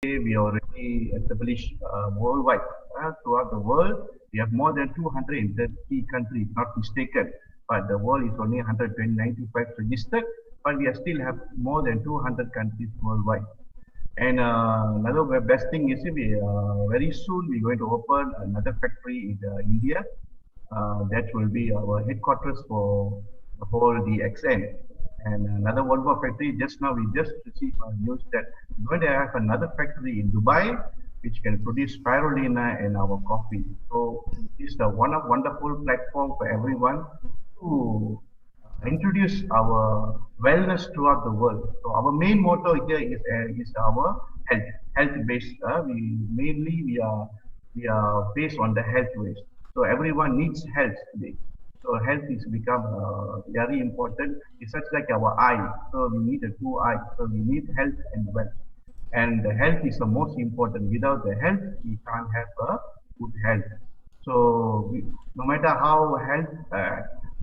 we are already established worldwide. Throughout the world, we have more than 230 countries, not mistaken. But the world is only 195 registered, but we still have more than 200 countries worldwide. And another best thing is very soon we're going to open another factory in India. That will be our headquarters for the whole DXN. And another Volvo factory, just now we just received news that we're going to have another factory in Dubai, which can produce spirulina and our coffee. So it's a wonderful platform for everyone to introduce our wellness throughout the world. So our main motto here is our health based. We are based on the health ways. So everyone needs health today. So health is become very important. It's such like our eye. So we need a two eye. So we need health and wealth. And the health is the most important. Without the health, we can't have a good health. So no matter how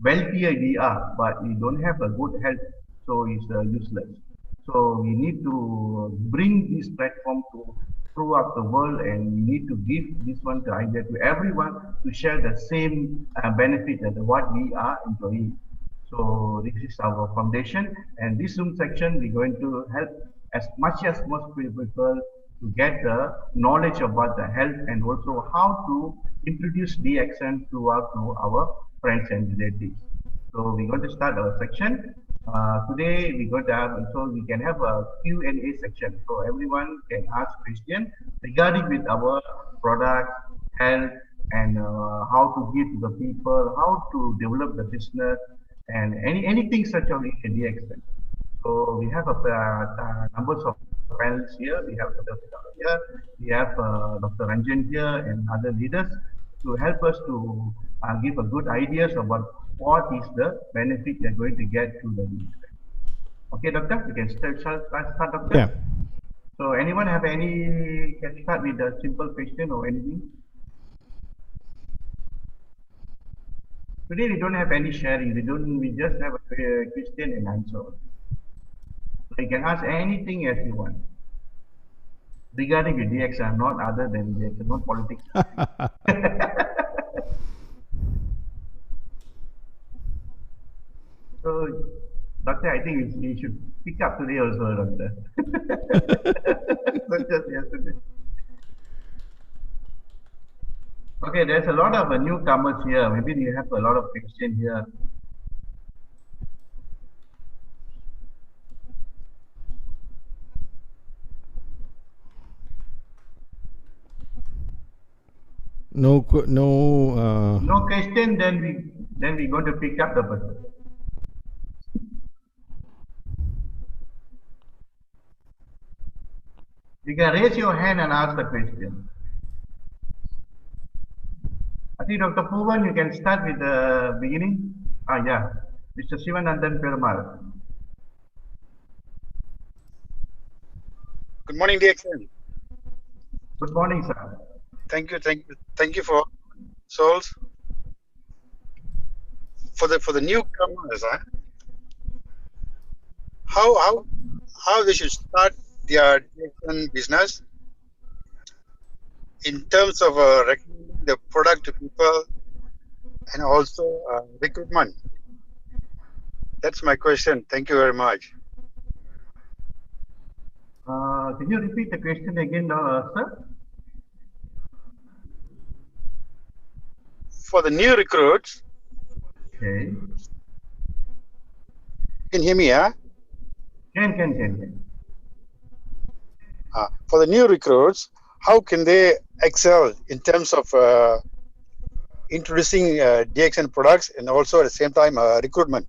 wealthier we are, but we don't have a good health, so it's useless. So we need to bring this platform to throughout the world, and we need to give this one to idea to everyone to share the same benefit as what we are enjoying. So this is our foundation, and this Zoom section we're going to help as much as most people to get the knowledge about the health and also how to introduce DXN throughout to our friends and relatives. So we're going to start our section. Today we're going to have, so we can have a Q&A section. So everyone can ask questions regarding with our product, health, and how to give to the people, how to develop the business, and anything such on DXN. So we have a numbers of panels here. We have Dr. here, we have Dr. Ranjan here, and other leaders to help us to give a good ideas about what is the benefit they're going to get to the DXN. Okay, Doctor, you can start, Doctor. Yeah. So anyone have any, can start with a simple question or anything? Today we don't have any sharing. We just have a question and answer. So you can ask anything as you want regarding the DXN, not other than DXN, not politics. So, Doctor, I think we should pick up today also, Doctor. Not just yesterday. Okay, there's a lot of newcomers here. Maybe you have a lot of questions here. No question. Then we going to pick up the person. You can raise your hand and ask the question. I think Dr. Puvan, you can start with the beginning. Yeah, Mr. Sivanandan Perumal. Good morning, DXN. Good morning, sir. Thank you for souls. For the newcomers, how they should start their DXN business in terms of recommending the product to people and also recruitment. That's my question. Thank you very much. Can you repeat the question again, sir? For the new recruits, okay. Can you hear me, yeah? Can. For the new recruits, how can they excel in terms of introducing DXN products and also at the same time recruitment?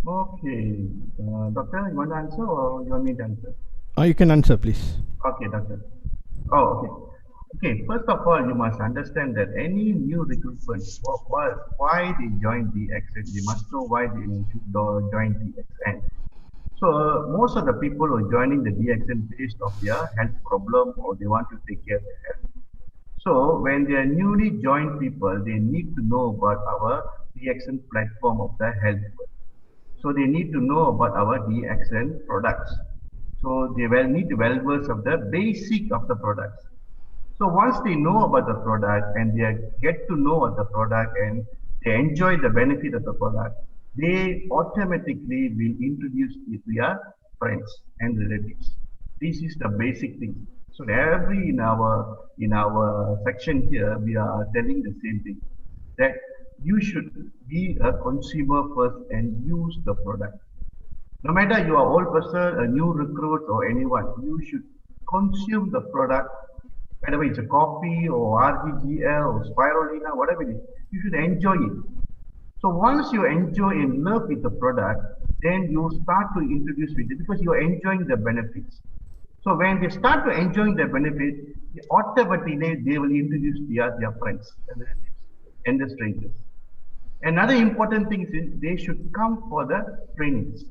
Okay. Doctor, you want to answer or you want me to answer? You can answer, please. Okay, Doctor. Oh, okay. Okay, first of all, you must understand that any new recruitment, why they join DXN, they must know why they should join DXN. So most of the people who are joining the DXN based of their health problem or they want to take care of their health. So when they are newly joined people, they need to know about our DXN platform of the health. So they need to know about our DXN products. So they will need well versed of the basic of the products. So once they know about the product and they get to know about the product and they enjoy the benefit of the product, they automatically will introduce it to their friends and relatives. This is the basic thing. So every in our section here, we are telling the same thing that you should be a consumer first and use the product. No matter you are old person, a new recruit or anyone, you should consume the product, whether it's a coffee or RGGL or spirulina, whatever it is, you should enjoy it. So once you enjoy and love with the product, then you start to introduce with it because you're enjoying the benefits. So when they start to enjoying the benefit, automatically they will introduce their friends and relatives and the strangers. Another important thing is they should come for the trainings.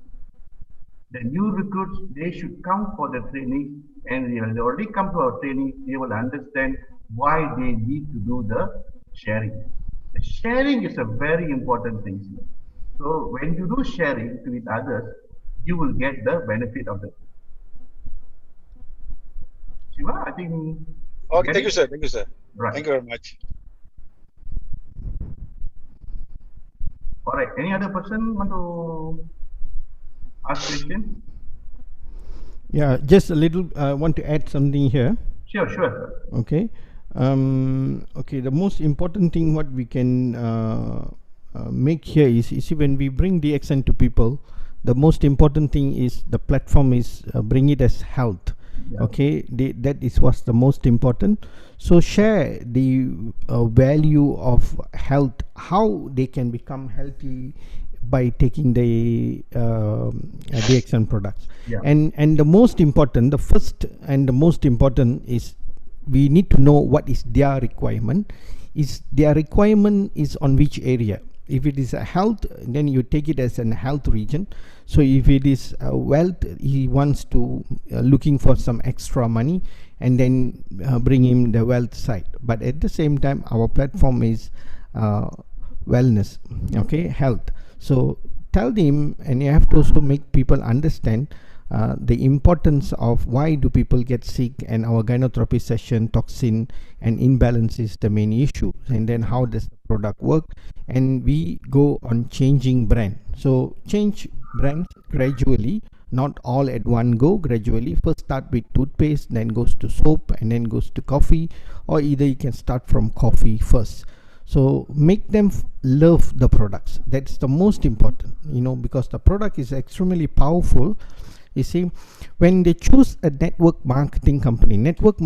The new recruits, they should come for the training, and they will already come to our training, they will understand why they need to do the sharing. The sharing is a very important thing here. So when you do sharing with others, you will get the benefit of it. Shiva, I think you Okay, get thank you, it? sir. Thank you, sir. Right. Thank you very much. All right. Any other person want to ask question? Yeah, just a little. I want to add something here. Sure, sure. Okay. Okay. The most important thing what we can make here is, you see, when we bring DXN to people, the most important thing is the platform is bring it as health. Yeah. Okay, that is what's the most important. So share the value of health, how they can become healthy by taking the DXN products. Yeah. And the most important, the first and the most important is we need to know what is their requirement. Is their requirement is on which area? If it is a health, then you take it as an health region. So if it is wealth, he wants to looking for some extra money, and then bring him the wealth side. But at the same time, our platform is wellness, okay, health. So tell them, and you have to also make people understand the importance of why do people get sick, and our gynotherapy session, toxin and imbalance is the main issue, and then how does the product work, and we go on changing brand. So change brands gradually, not all at one go, gradually. First start with toothpaste, then goes to soap, and then goes to coffee, or either you can start from coffee first. So make them love the products. That's the most important, because the product is extremely powerful. You see, when they choose a network marketing company, network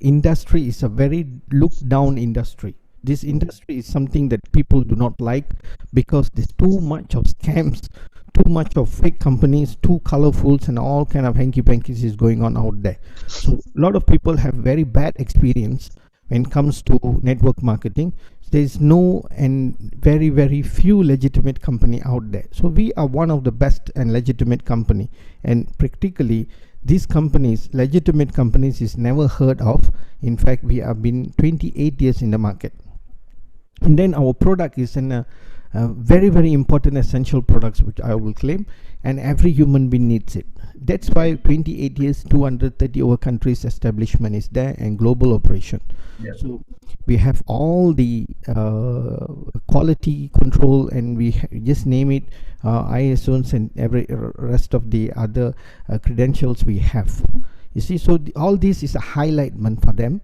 industry is a very looked down industry. This industry is something that people do not like because there's too much of scams, too much of fake companies, too colorfuls, and all kind of hanky pankies is going on out there. So a lot of people have very bad experience when it comes to network marketing. There is no and very, very few legitimate company out there. So we are one of the best and legitimate company, and practically these companies, legitimate companies, is never heard of. In fact, we have been 28 years in the market, and then our product is a very, very important essential products which I will claim, and every human being needs it. That's why 28 years, 230 over countries establishment is there, and global operation. Yeah. So we have all the quality control, and we just name it ISOs and every rest of the other credentials we have. You see, so all this is a highlightment for them,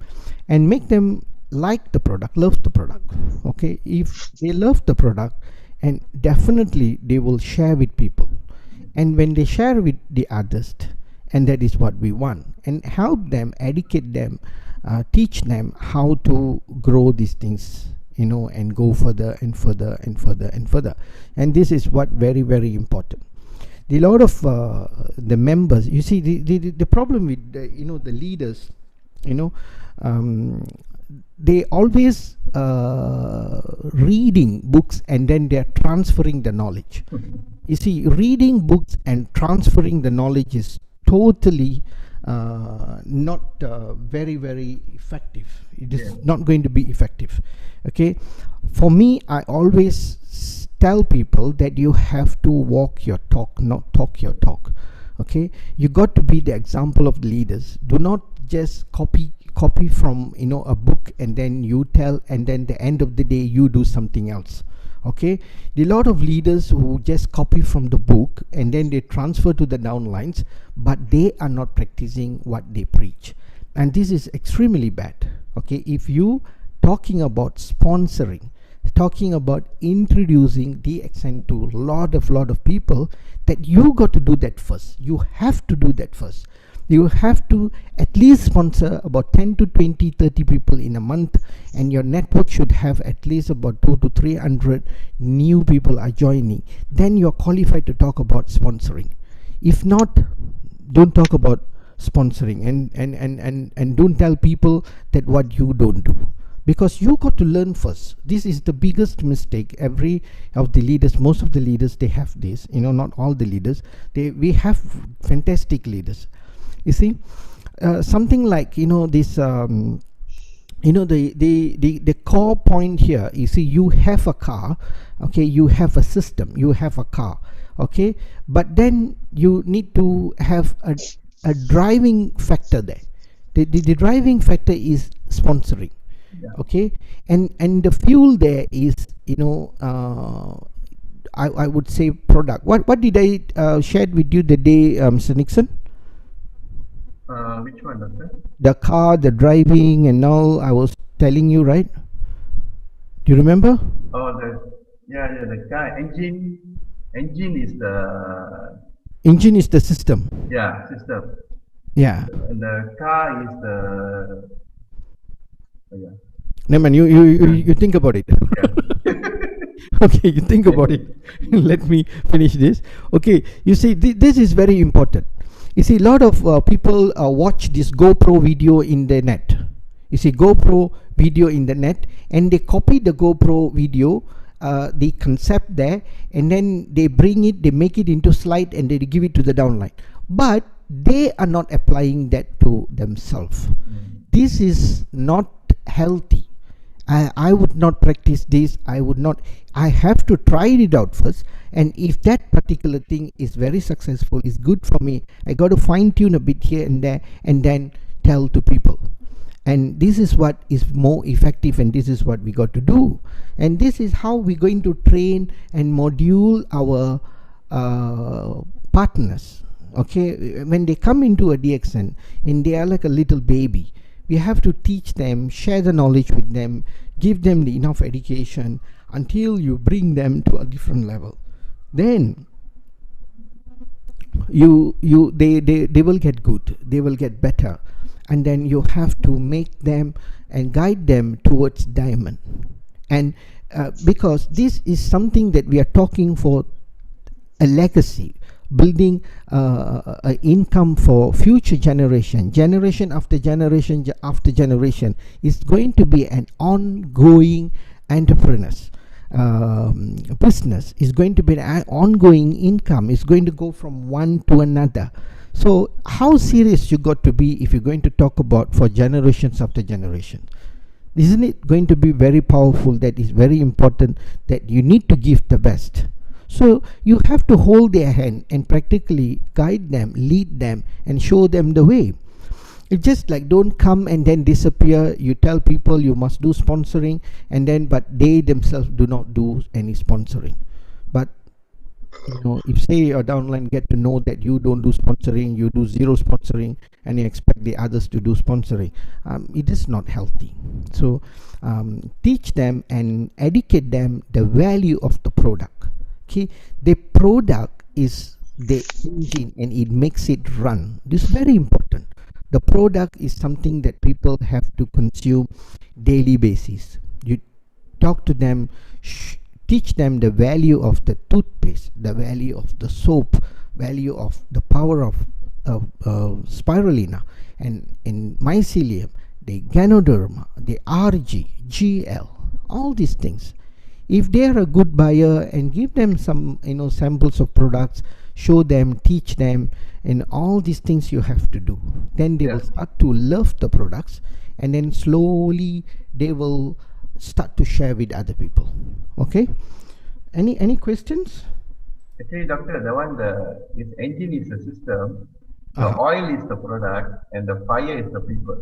and make them like the product, love the product. Okay, if they love the product, and definitely they will share with people, and when they share with the others, and that is what we want, and help them, educate them, teach them how to grow these things, and go further and further and further and further. And this is what very, very important. The lot of the members, you see, the problem with the leaders, they always reading books, and then they are transferring the knowledge. You see, reading books and transferring the knowledge is totally not very, very effective. It is not going to be effective. Okay, for me, I always tell people that you have to walk your talk, not talk your talk. Okay, you got to be the example of the leaders. Do not just copy from a book, and then you tell, and then the end of the day you do something else. Okay, the lot of leaders who just copy from the book and then they transfer to the downlines, but they are not practicing what they preach, and this is extremely bad. Okay, if you talking about sponsoring, talking about introducing DXN to lot of people, that you got to do that first. You have to do that first. You have to at least sponsor about 10 to 20, 30 people in a month, and your network should have at least about 2 to 300 new people are joining. Then you're qualified to talk about sponsoring. If not, don't talk about sponsoring, and don't tell people that what you don't do, because you got to learn first. This is the biggest mistake. Every of the leaders, most of the leaders, they have this, not all the leaders, we have fantastic leaders. You see, something like this the core point here. You see, you have a car, okay, you have a system, you have a car, okay, but then you need to have a driving factor there. The driving factor is sponsoring. Okay, and the fuel there is I would say product. What did I shared with you the day, Mr. Nixon? Which one, doctor? The car, the driving, and all I was telling you, right? Do you remember? Oh, the car engine is the System. system. Yeah. And the car is the Never mind, you think about it. Okay, you think about it. Let me finish this. Okay, you see, this is very important. You see, a lot of people watch this GoPro video in the net. You see, GoPro video in the net, and they copy the GoPro video, the concept there, and then they bring it, they make it into slide, and they give it to the downline. But they are not applying that to themselves. This is not healthy. I would not practice this. I have to try it out first, and if that particular thing is very successful, is good for me, I got to fine tune a bit here and there, and then tell to people. And this is what is more effective, and this is what we got to do, and this is how we're going to train and module our partners. Okay, when they come into a DXN and they are like a little baby, we have to teach them, share the knowledge with them, give them the enough education until you bring them to a different level. Then they will get good, they will get better, and then you have to make them and guide them towards diamond. And because this is something that we are talking for, a legacy, building income for future generation after generation after generation, is going to be an ongoing entrepreneurs business, is going to be an ongoing income, is going to go from one to another. So how serious you got to be if you're going to talk about for generations after generation? Isn't it going to be very powerful? That is very important, that you need to give the best. So you have to hold their hand and practically guide them, lead them, and show them the way. It's just like, don't come and then disappear. You tell people you must do sponsoring, and then but they themselves do not do any sponsoring. But if say your downline get to know that you don't do sponsoring, you do zero sponsoring, and you expect the others to do sponsoring, it is not healthy. So teach them and educate them the value of the product. Okay, the product is the engine and it makes it run. This is very important. The product is something that people have to consume daily basis. You talk to them, teach them the value of the toothpaste, the value of the soap, value of the power of spirulina, and in mycelium, the Ganoderma, the RG, GL, all these things. If they are a good buyer, and give them some samples of products, show them, teach them, and all these things you have to do, then they will start to love the products, and then slowly they will start to share with other people. Okay, Any questions? Actually, doctor, the one this engine is the system, the Uh-huh. oil is the product, and the fire is the people.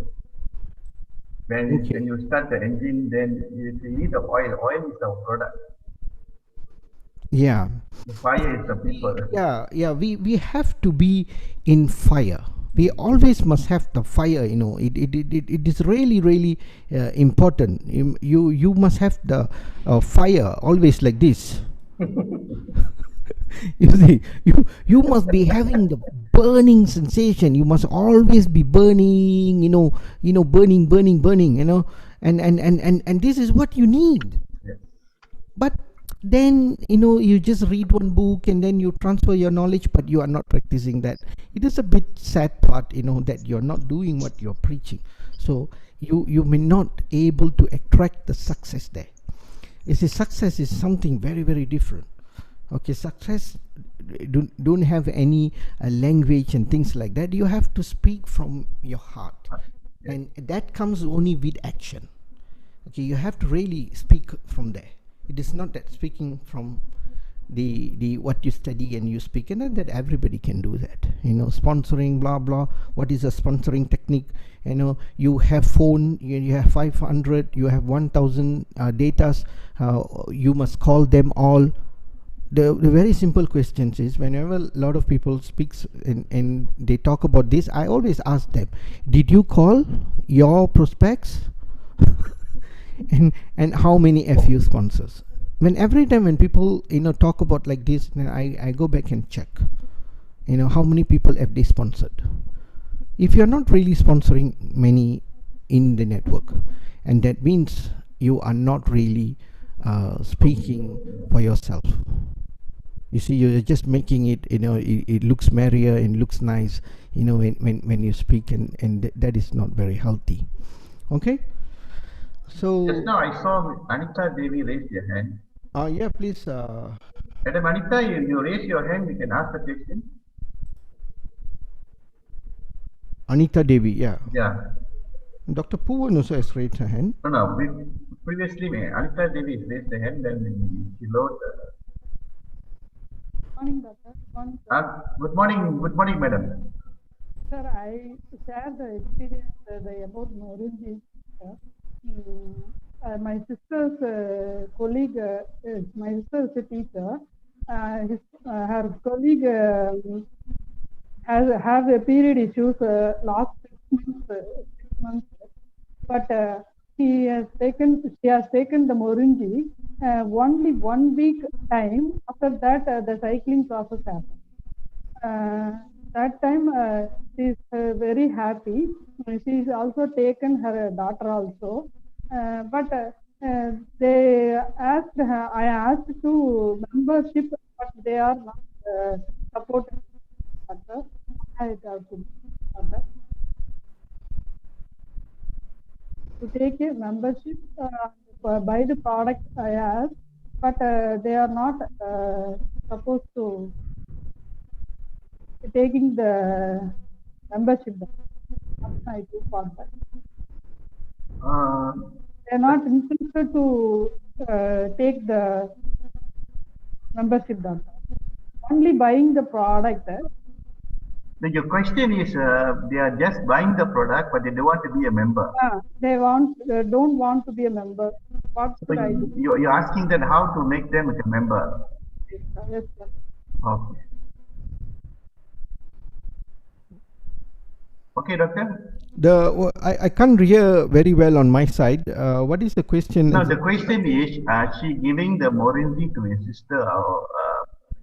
When Okay. you start the engine, then if you need the oil is the product. Yeah. The fire is the people. Yeah, we have to be in fire. We always must have the fire, it is really really important. You must have the fire always like this. You see, you must be having the burning sensation. You must always be burning, burning, and this is what you need. Yes. But then you just read one book and then you transfer your knowledge, but you are not practicing that. It is a bit sad part, that you're not doing what you're preaching. So you may not able to attract the success there. You see, success is something very very different. Okay, success don't have any language and things like that. You have to speak from your heart, Yes. and that comes only with action. Okay, you have to really speak from there. It is not that speaking from the what you study and you speak, and then that everybody can do that. Sponsoring, blah blah. What is a sponsoring technique? You have phone, you have 500, you have 1000 datas. You must call them all. The very simple questions is, whenever a lot of people speaks and they talk about this, I always ask them, did you call your prospects? And how many FU sponsors? When every time when people talk about like this, then I go back and check how many people have they sponsored. If you're not really sponsoring many in the network, and that means you are not really speaking for yourself. You see, you're just making it, it looks merrier and looks nice, when you speak, and that is not very healthy. Okay. Just So now I saw Anita Devi raise your hand. yeah, please. Madam Anita, you raise your hand, you can ask the question. Anita Devi, yeah. Yeah. Dr. Puvan also has raised her hand. No. Previously, Anita Devi raised the hand, then she lowered. Morning, doctor. Morning, sir. Good morning, madam. Sir, I share the experience about Morinji. My sister's colleague, my sister is a teacher. Her colleague has have a period issues last 6 months, but she has taken the Morinji only 1 week time. After that, the cycling process happened. That time she is very happy. She is also taken her daughter also, but they asked her. I asked to membership, but they are not supporting. I to take a membership, buy the product I asked, but they are not supposed to taking the membership. I do for that. They are not interested to take the membership. Only buying the product. Your question is, they are just buying the product, but they don't want to be a member. They don't want to be a member. What should I do? You're asking them how to make them a member. Yes, sir. Okay. Okay, doctor. I can't hear very well on my side. What is the question? No, the question is, she giving the Morinji to his sister or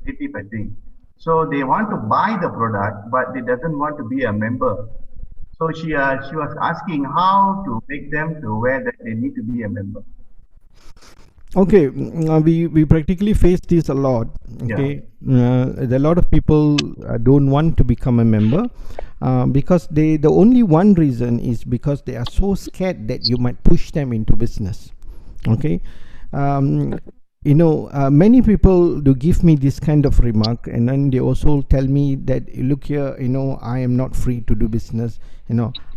relative, I think. So they want to buy the product, but they doesn't want to be a member. So she was asking how to make them to aware that they need to be a member. Okay, we practically face this a lot. Okay, a lot of people don't want to become a member because the only one reason is because they are so scared that you might push them into business. Okay, many people do give me this kind of remark, and then they also tell me that, look here, I am not free to do business.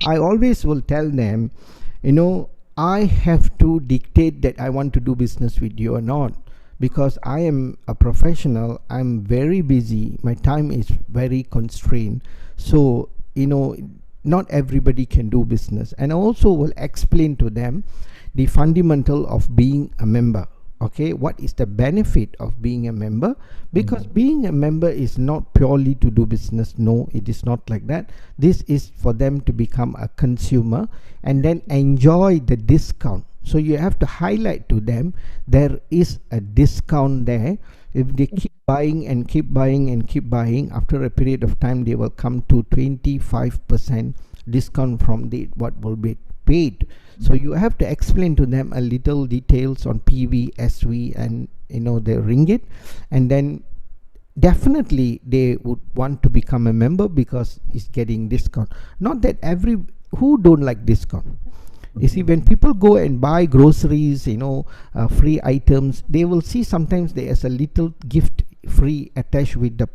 I always will tell them, I have to dictate that I want to do business with you or not, because I am a professional. I'm very busy. My time is very constrained. So, not everybody can do business. And I also will explain to them the fundamental of being a member. Okay, what is the benefit of being a member? Because being a member is not purely to do business. No, it is not like that. This is for them to become a consumer and then enjoy the discount. So you have to highlight to them there is a discount there. If they keep buying and keep buying and keep buying, after a period of time they will come to 25% discount from what will be paid. So you have to explain to them a little details on PV, SV, and the ringgit, and then definitely they would want to become a member because it's getting discount. Not that who don't like discount. You see, when people go and buy groceries, free items, they will see sometimes there is a little gift free attached with the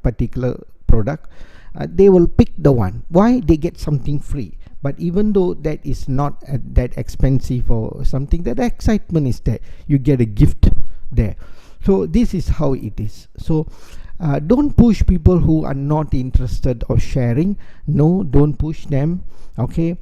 particular product. They will pick the one. Why? They get something free. But even though that is not that expensive or something, that excitement is there. You get a gift there. So this is how it is. So don't push people who are not interested or sharing. No, don't push them. Okay.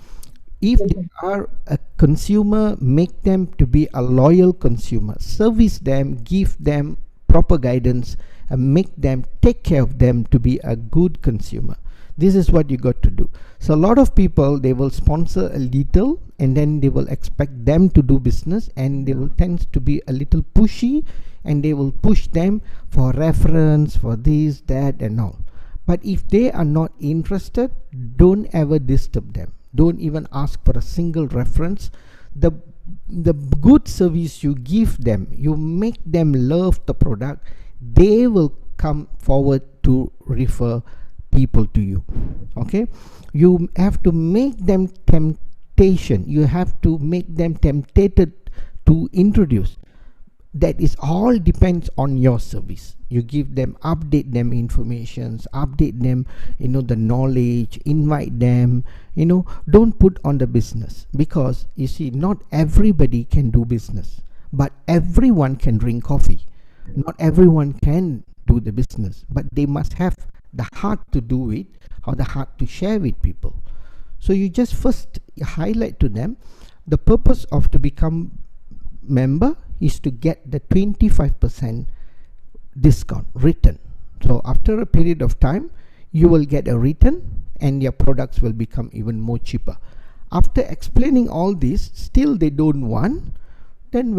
If they are a consumer, make them to be a loyal consumer. Service them, give them proper guidance, and make them, take care of them to be a good consumer. This is what you got to do. So a lot of people, they will sponsor a little and then they will expect them to do business, and they will tend to be a little pushy, and they will push them for reference, for this, that, and all. But if they are not interested, don't ever disturb them. Don't even ask for a single reference. The good service you give them, you make them love the product, they will come forward to refer people to you. Okay, you have to make them temptation. You have to make them tempted to introduce. That is all depends on your service. You give them, update them informations, update them, the knowledge, invite them, don't put on the business, because you see, not everybody can do business, but everyone can drink coffee. Not everyone can do the business, but they must have the heart to do it, or the heart to share with people. So you just first highlight to them the purpose of to become member is to get the 25% discount return. So after a period of time, you will get a return and your products will become even more cheaper. After explaining all this, still they don't want, then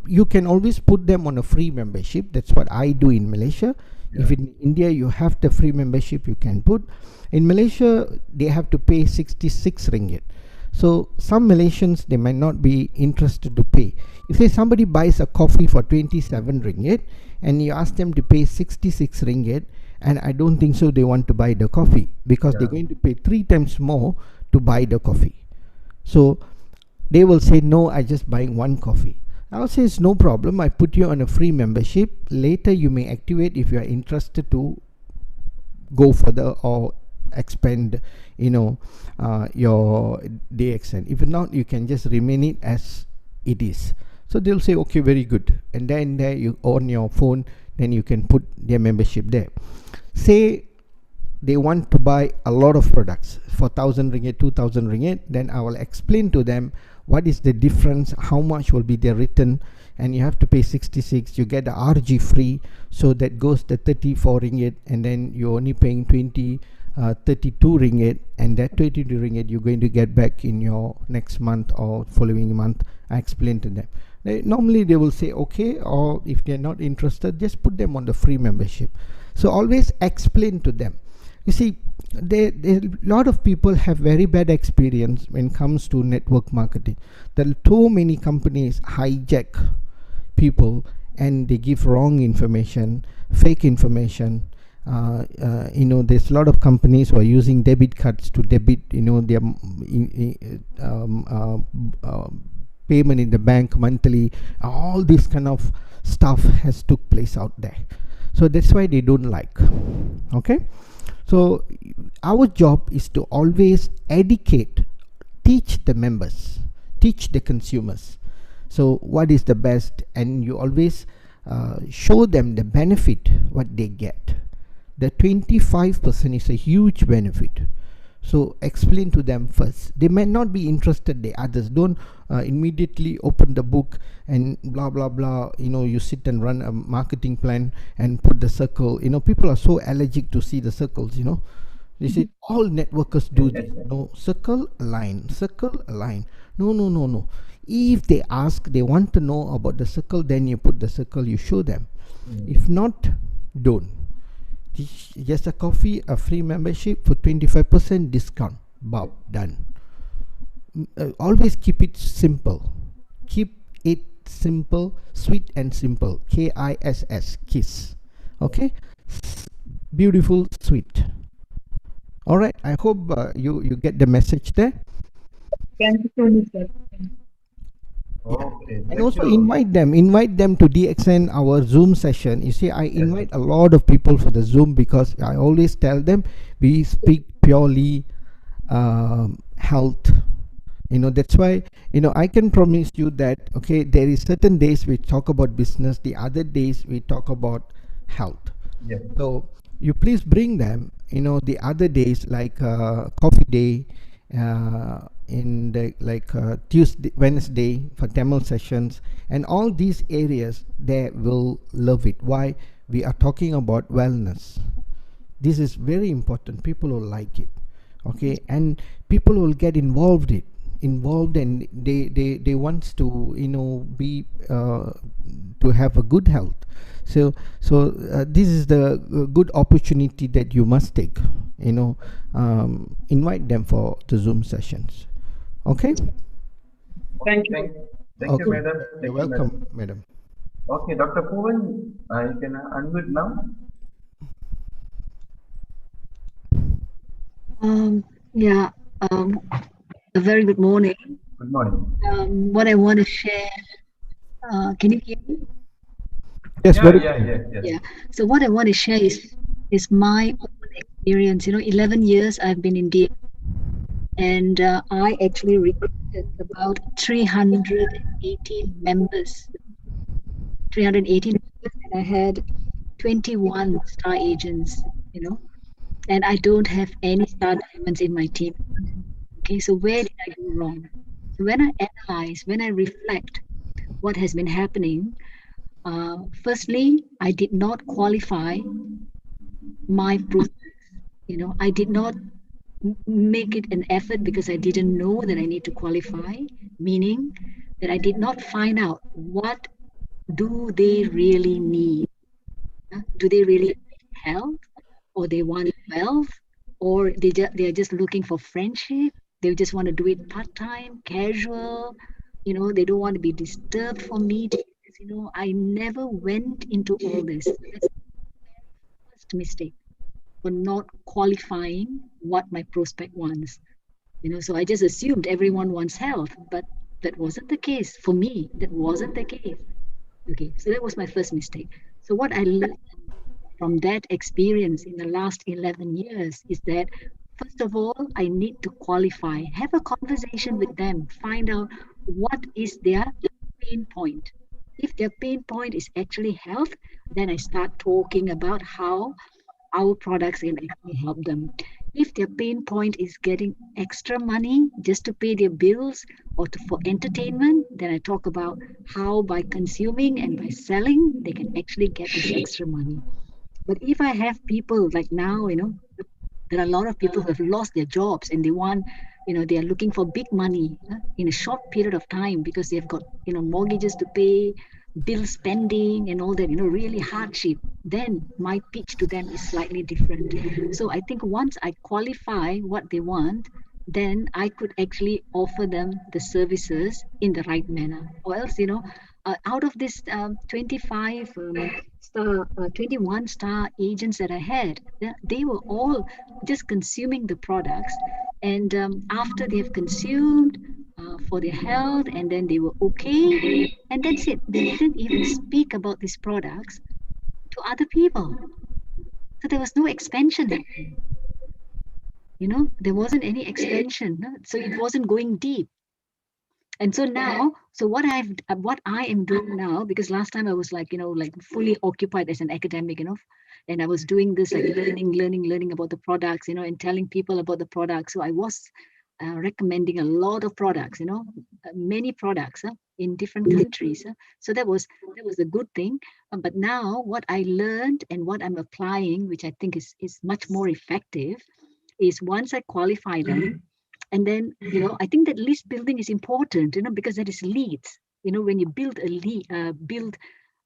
you can always put them on a free membership. That's what I do in Malaysia. If in India you have the free membership, you can put. In Malaysia, they have to pay 66 ringgit. So some Malaysians, they might not be interested to pay. If say somebody buys a coffee for 27 ringgit and you ask them to pay 66 ringgit, and I don't think so they want to buy the coffee, because they're going to pay 3 times more to buy the coffee. So they will say, no, I just buying one coffee. I'll say, it's no problem, I put you on a free membership. Later you may activate if you are interested to go further or expand your day extent. If not, you can just remain it as it is. So they'll say, okay, very good, and then there you on your phone, then you can put their membership there. Say they want to buy a lot of products for 1,000 ringgit, 2,000 ringgit, then I will explain to them what is the difference, how much will be their return, and you have to pay 66. You get the RG free, so that goes the 34 ringgit, and then you're only paying 32 ringgit, and that 22 ringgit you're going to get back in your next month or following month. I explain to them. Normally they will say okay, or if they're not interested, just put them on the free membership. So always explain to them. You see, a lot of people have very bad experience when it comes to network marketing. There are too many companies hijack people and they give wrong information, fake information. There's a lot of companies who are using debit cards to debit, their payment in the bank monthly. All this kind of stuff has took place out there. So that's why they don't like. Okay. So our job is to always educate, teach the members, teach the consumers. So what is the best, and you always show them the benefit what they get. The 25% is a huge benefit. So explain to them first. They may not be interested, the others. Don't immediately open the book and blah blah blah. You sit and run a marketing plan and put the circle. People are so allergic to see the circles. They say all networkers do this. No, circle, align, circle, align. No, no, no, no. If they ask, they want to know about the circle, then you put the circle, you show them. If not, don't. Just a coffee, a free membership for 25% discount. Bob, done. Always keep it simple. Keep it simple, sweet and simple. KISS, kiss. Okay? Beautiful, sweet. All right. I hope you get the message there. Thank you so much, sir. Okay. And also invite them to DXN, our Zoom session. You see, I invite a lot of people for the Zoom because I always tell them we speak purely health. That's why, I can promise you that, okay, there is certain days we talk about business, the other days we talk about health. Yes. So you please bring them, the other days like coffee day, in the Tuesday, Wednesday for Tamil sessions, and all these areas, they will love it. Why? We are talking about wellness. This is very important. People will like it, okay, and people will get involved and they wants to be to have a good health. So this is the good opportunity that you must take. Invite them for the Zoom sessions. Okay. Thank you. Thank you, madam. You're welcome, madam. Okay, Dr. Puvan, you can unmute now. Yeah. A very good morning. Good morning. What I want to share. Can you hear me? Yes, Yes. Yeah. So what I want to share is my own experience. 11 years I've been in DA, and I actually recruited about 318 members. 318 members, and I had 21 star agents. And I don't have any star diamonds in my team. Okay, so where did I go wrong? So when I analyze, when I reflect what has been happening, firstly, I did not qualify my process. I did not make it an effort because I didn't know that I need to qualify, meaning that I did not find out what do they really need. Do they really need help, or they want wealth, or they are just looking for friendship? They just want to do it part-time, casual. They don't want to be disturbed for meetings. I never went into all this. That's the first mistake, for not qualifying what my prospect wants. So I just assumed everyone wants health, but that wasn't the case. For me, that wasn't the case. Okay, so that was my first mistake. So what I learned from that experience in the last 11 years is that, first of all, I need to qualify, have a conversation with them, find out what is their pain point. If their pain point is actually health, then I start talking about how our products can actually help them. If their pain point is getting extra money just to pay their bills or for entertainment, then I talk about how by consuming and by selling, they can actually get this extra money. But if I have people like now, there are a lot of people who have lost their jobs and they want, they are looking for big money in a short period of time because they've got, mortgages to pay, bill spending and all that, really hardship. Then my pitch to them is slightly different. So I think once I qualify what they want, then I could actually offer them the services in the right manner. Or else, out of this 21 star agents that I had, they were all just consuming the products. And after they have consumed for their health, and then they were okay, and that's it. They didn't even speak about these products to other people. So there was no expansion happening. There wasn't any expansion. So it wasn't going deep. And so now, so what I am doing now, because last time I was like, like fully occupied as an academic, and I was doing this like learning about the products, and telling people about the products. So I was recommending a lot of products, many products in different countries. So that was a good thing. But now what I learned and what I'm applying, which I think is much more effective, is once I qualify them, and then I think that list building is important, because that is leads. When you build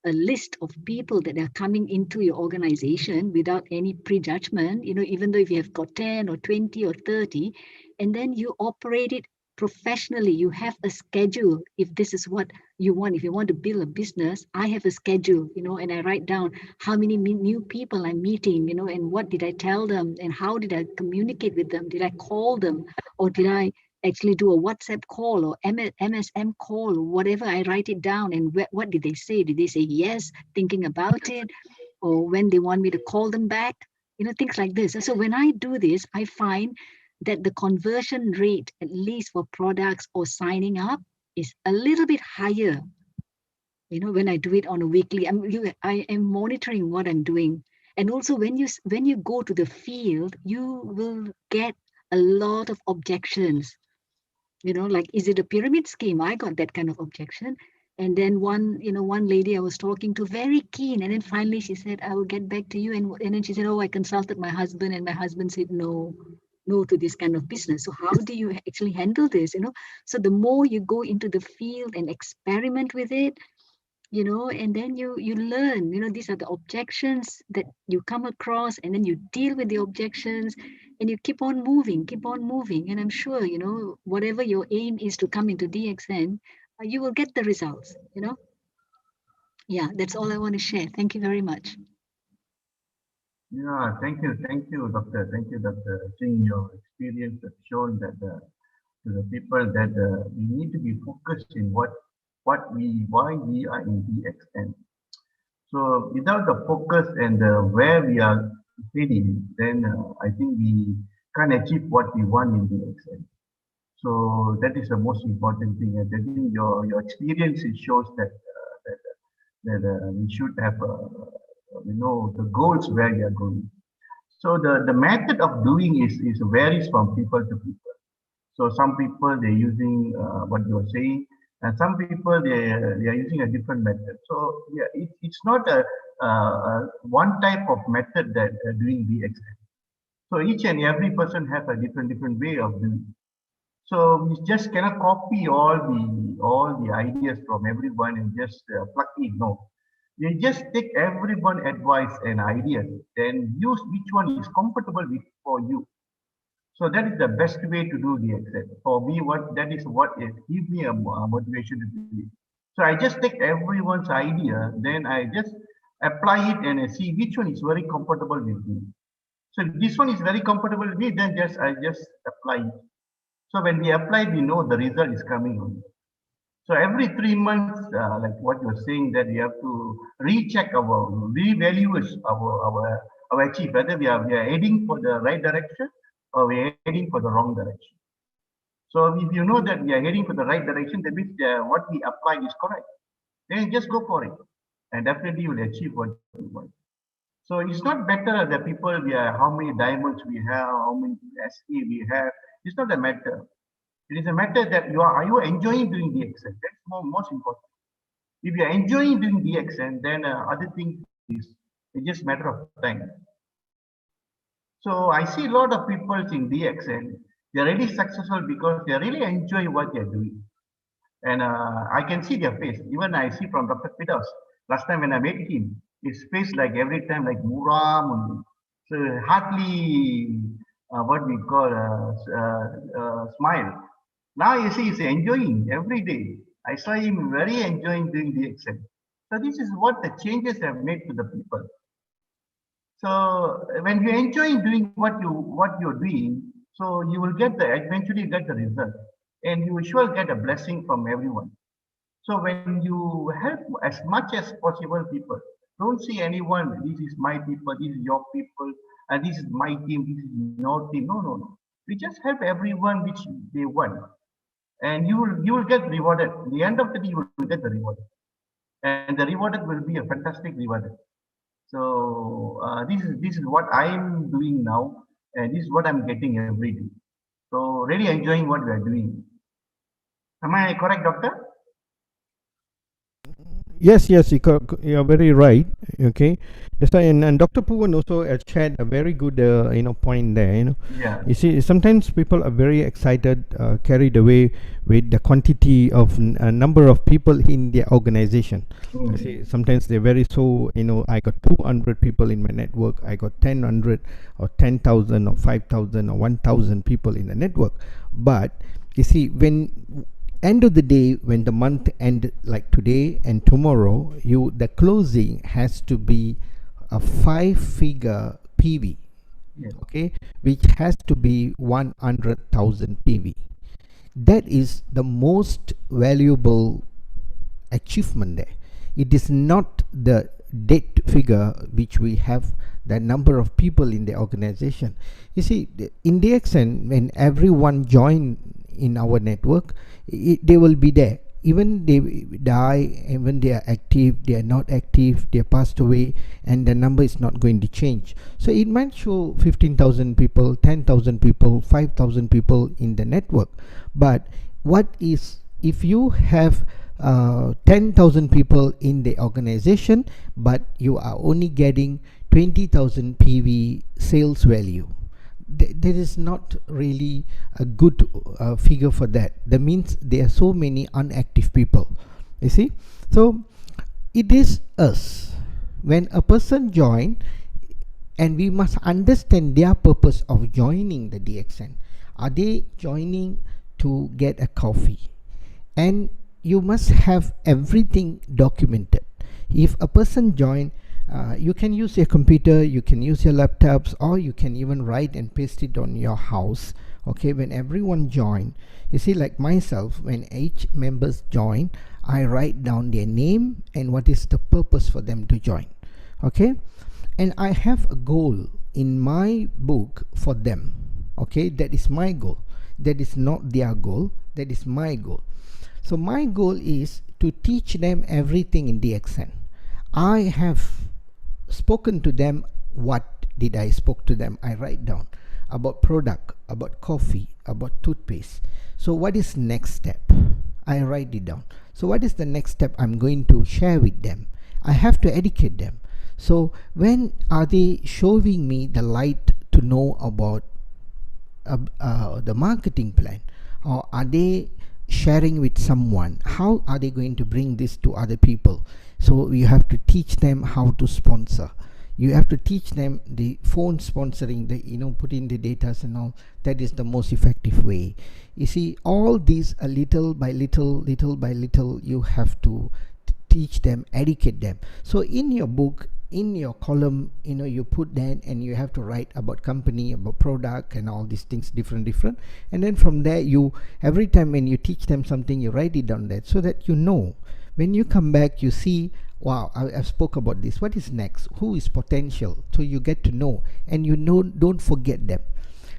a list of people that are coming into your organization without any prejudgment, even though if you have got 10 or 20 or 30, and then you operate it professionally. You have a schedule. If this is what you want, if you want to build a business, I have a schedule, and I write down how many new people I'm meeting, and what did I tell them, and how did I communicate with them? Did I call them, or did I actually do a WhatsApp call or MSM call or whatever? I write it down. And what did they say? Did they say yes, thinking about it, or when they want me to call them back? Things like this. And so when I do this, I find that the conversion rate, at least for products or signing up, is a little bit higher. When I do it on a weekly, I am monitoring what I'm doing. And also when you go to the field, you will get a lot of objections. Like, is it a pyramid scheme? I got that kind of objection. And then one lady I was talking to, very keen, and then finally she said, I will get back to you. And then she said, oh, I consulted my husband, and my husband said no to this kind of business. So how do you actually handle this? So the more you go into the field and experiment with it, and then you learn, these are the objections that you come across, and then you deal with the objections, and you keep on moving. And I'm sure, whatever your aim is to come into DXN, you will get the results. Yeah, that's all I want to share. Thank you very much. Yeah, thank you, Doctor. Thank you, Doctor. I think your experience has shown that to the people that we need to be focused in why we are in DXN. So without the focus and where we are heading, then I think we can't achieve what we want in DXN. So that is the most important thing. And I think your experience it shows that we should have the goals where we are going. So the method of doing is varies from people to people. So some people they're using what you're saying, and some people they are using a different method. So yeah, it's not a one type of method that doing the exam. So each and every person has a different way of doing. So we just cannot copy all the ideas from everyone and just plug in. No, you just take everyone advice and ideas, then use which one is comfortable with for you. So that is the best way to do the exam. For me, that is what it gives me a motivation to do it. So I just take everyone's idea, then I just apply it and I see which one is very comfortable with me. So if this one is very comfortable with me, then I just apply it. So when we apply, we know the result is coming on. So every 3 months, like what you're saying, that we have to recheck reevaluate our achieve, whether we are heading for the right direction or we are heading for the wrong direction. So if you know that we are heading for the right direction, that means what we apply is correct. Then just go for it, and definitely you will achieve what you want. So it's not better the people how many diamonds we have, how many SE we have. It's not a matter. It is a matter that are you enjoying doing the exam? That's most important. If you are enjoying doing the exam, then other things it's just matter of time. So I see a lot of people in DXN, they're really successful because they really enjoy what they're doing. And I can see their face. Even I see from Dr. Pidas, last time when I met him, his face like every time like muram. So hardly what we call smile. Now you see he's enjoying every day. I saw him very enjoying doing the exam. So this is what the changes have made to the people. So when you enjoy doing what you're doing, so you will eventually get the result, and you will sure get a blessing from everyone. So when you help as much as possible people, don't see anyone. This is my people. This is your people, and this is my team. This is your team. No. We just help everyone which they want. and you will get rewarded. At the end of the day, you will get the reward, and the rewarded will be a fantastic reward. So this is what I'm doing now, and this is what I'm getting every day. So really enjoying what we are doing. Am I correct, doctor? Yes, yes, you are very right. Okay, that's why, and Dr. Puvan also shared a very good, point there. Yeah. You see, sometimes people are very excited, carried away with the quantity of a number of people in their organization. You Mm. see, sometimes they're very so. I got 200 people in my network. I got 1,000 or 10,000 or 5,000 or 1,000 people in the network. But you see, when end of the day, when the month end like today and tomorrow, the closing has to be a 5-figure PV, Yeah. okay, which has to be 100,000 PV. That is the most valuable achievement there. It is not the debt figure which we have, the number of people in the organization. You see, in DXN, when everyone join in our network, they will be there. Even they die, even they are active, they are not active, they are passed away, and the number is not going to change. So it might show 15,000 people, 10,000 people, 5,000 people in the network. But what is, if you have 10,000 people in the organization, but you are only getting 20,000 PV sales value, there is not really a good figure for that. That means there are so many inactive people. You see, so it is us. When a person join, and we must understand their purpose of joining the DXN. Are they joining to get a coffee? And you must have everything documented. If a person join, you can use your computer, you can use your laptops, or you can even write and paste it on your house. Okay, when everyone join, you see, like myself, when each members join, I write down their name and what is the purpose for them to join. Okay, and I have a goal in my book for them. Okay, that is my goal. That is not their goal, that is my goal. So my goal is to teach them everything in DXN. I have spoken to them. What did I spoke to them? I write down about product, about coffee, about toothpaste. So what is next step? I write it down. So what is the next step I'm going to share with them? I have to educate them. So when are they showing me the light to know about the marketing plan, or are they sharing with someone? How are they going to bring this to other people? So you have to teach them how to sponsor. You have to teach them the phone sponsoring, the put in the data and all. That is the most effective way. You see, all these little by little, little by little, you have to teach them, educate them. So in your book, in your column, you put that, and you have to write about company, about product, and all these things, different, and then from there, you every time when you teach them something, you write it down there, so that when you come back, you see, wow, I spoke about this. What is next? Who is potential? So you get to know, and don't forget them.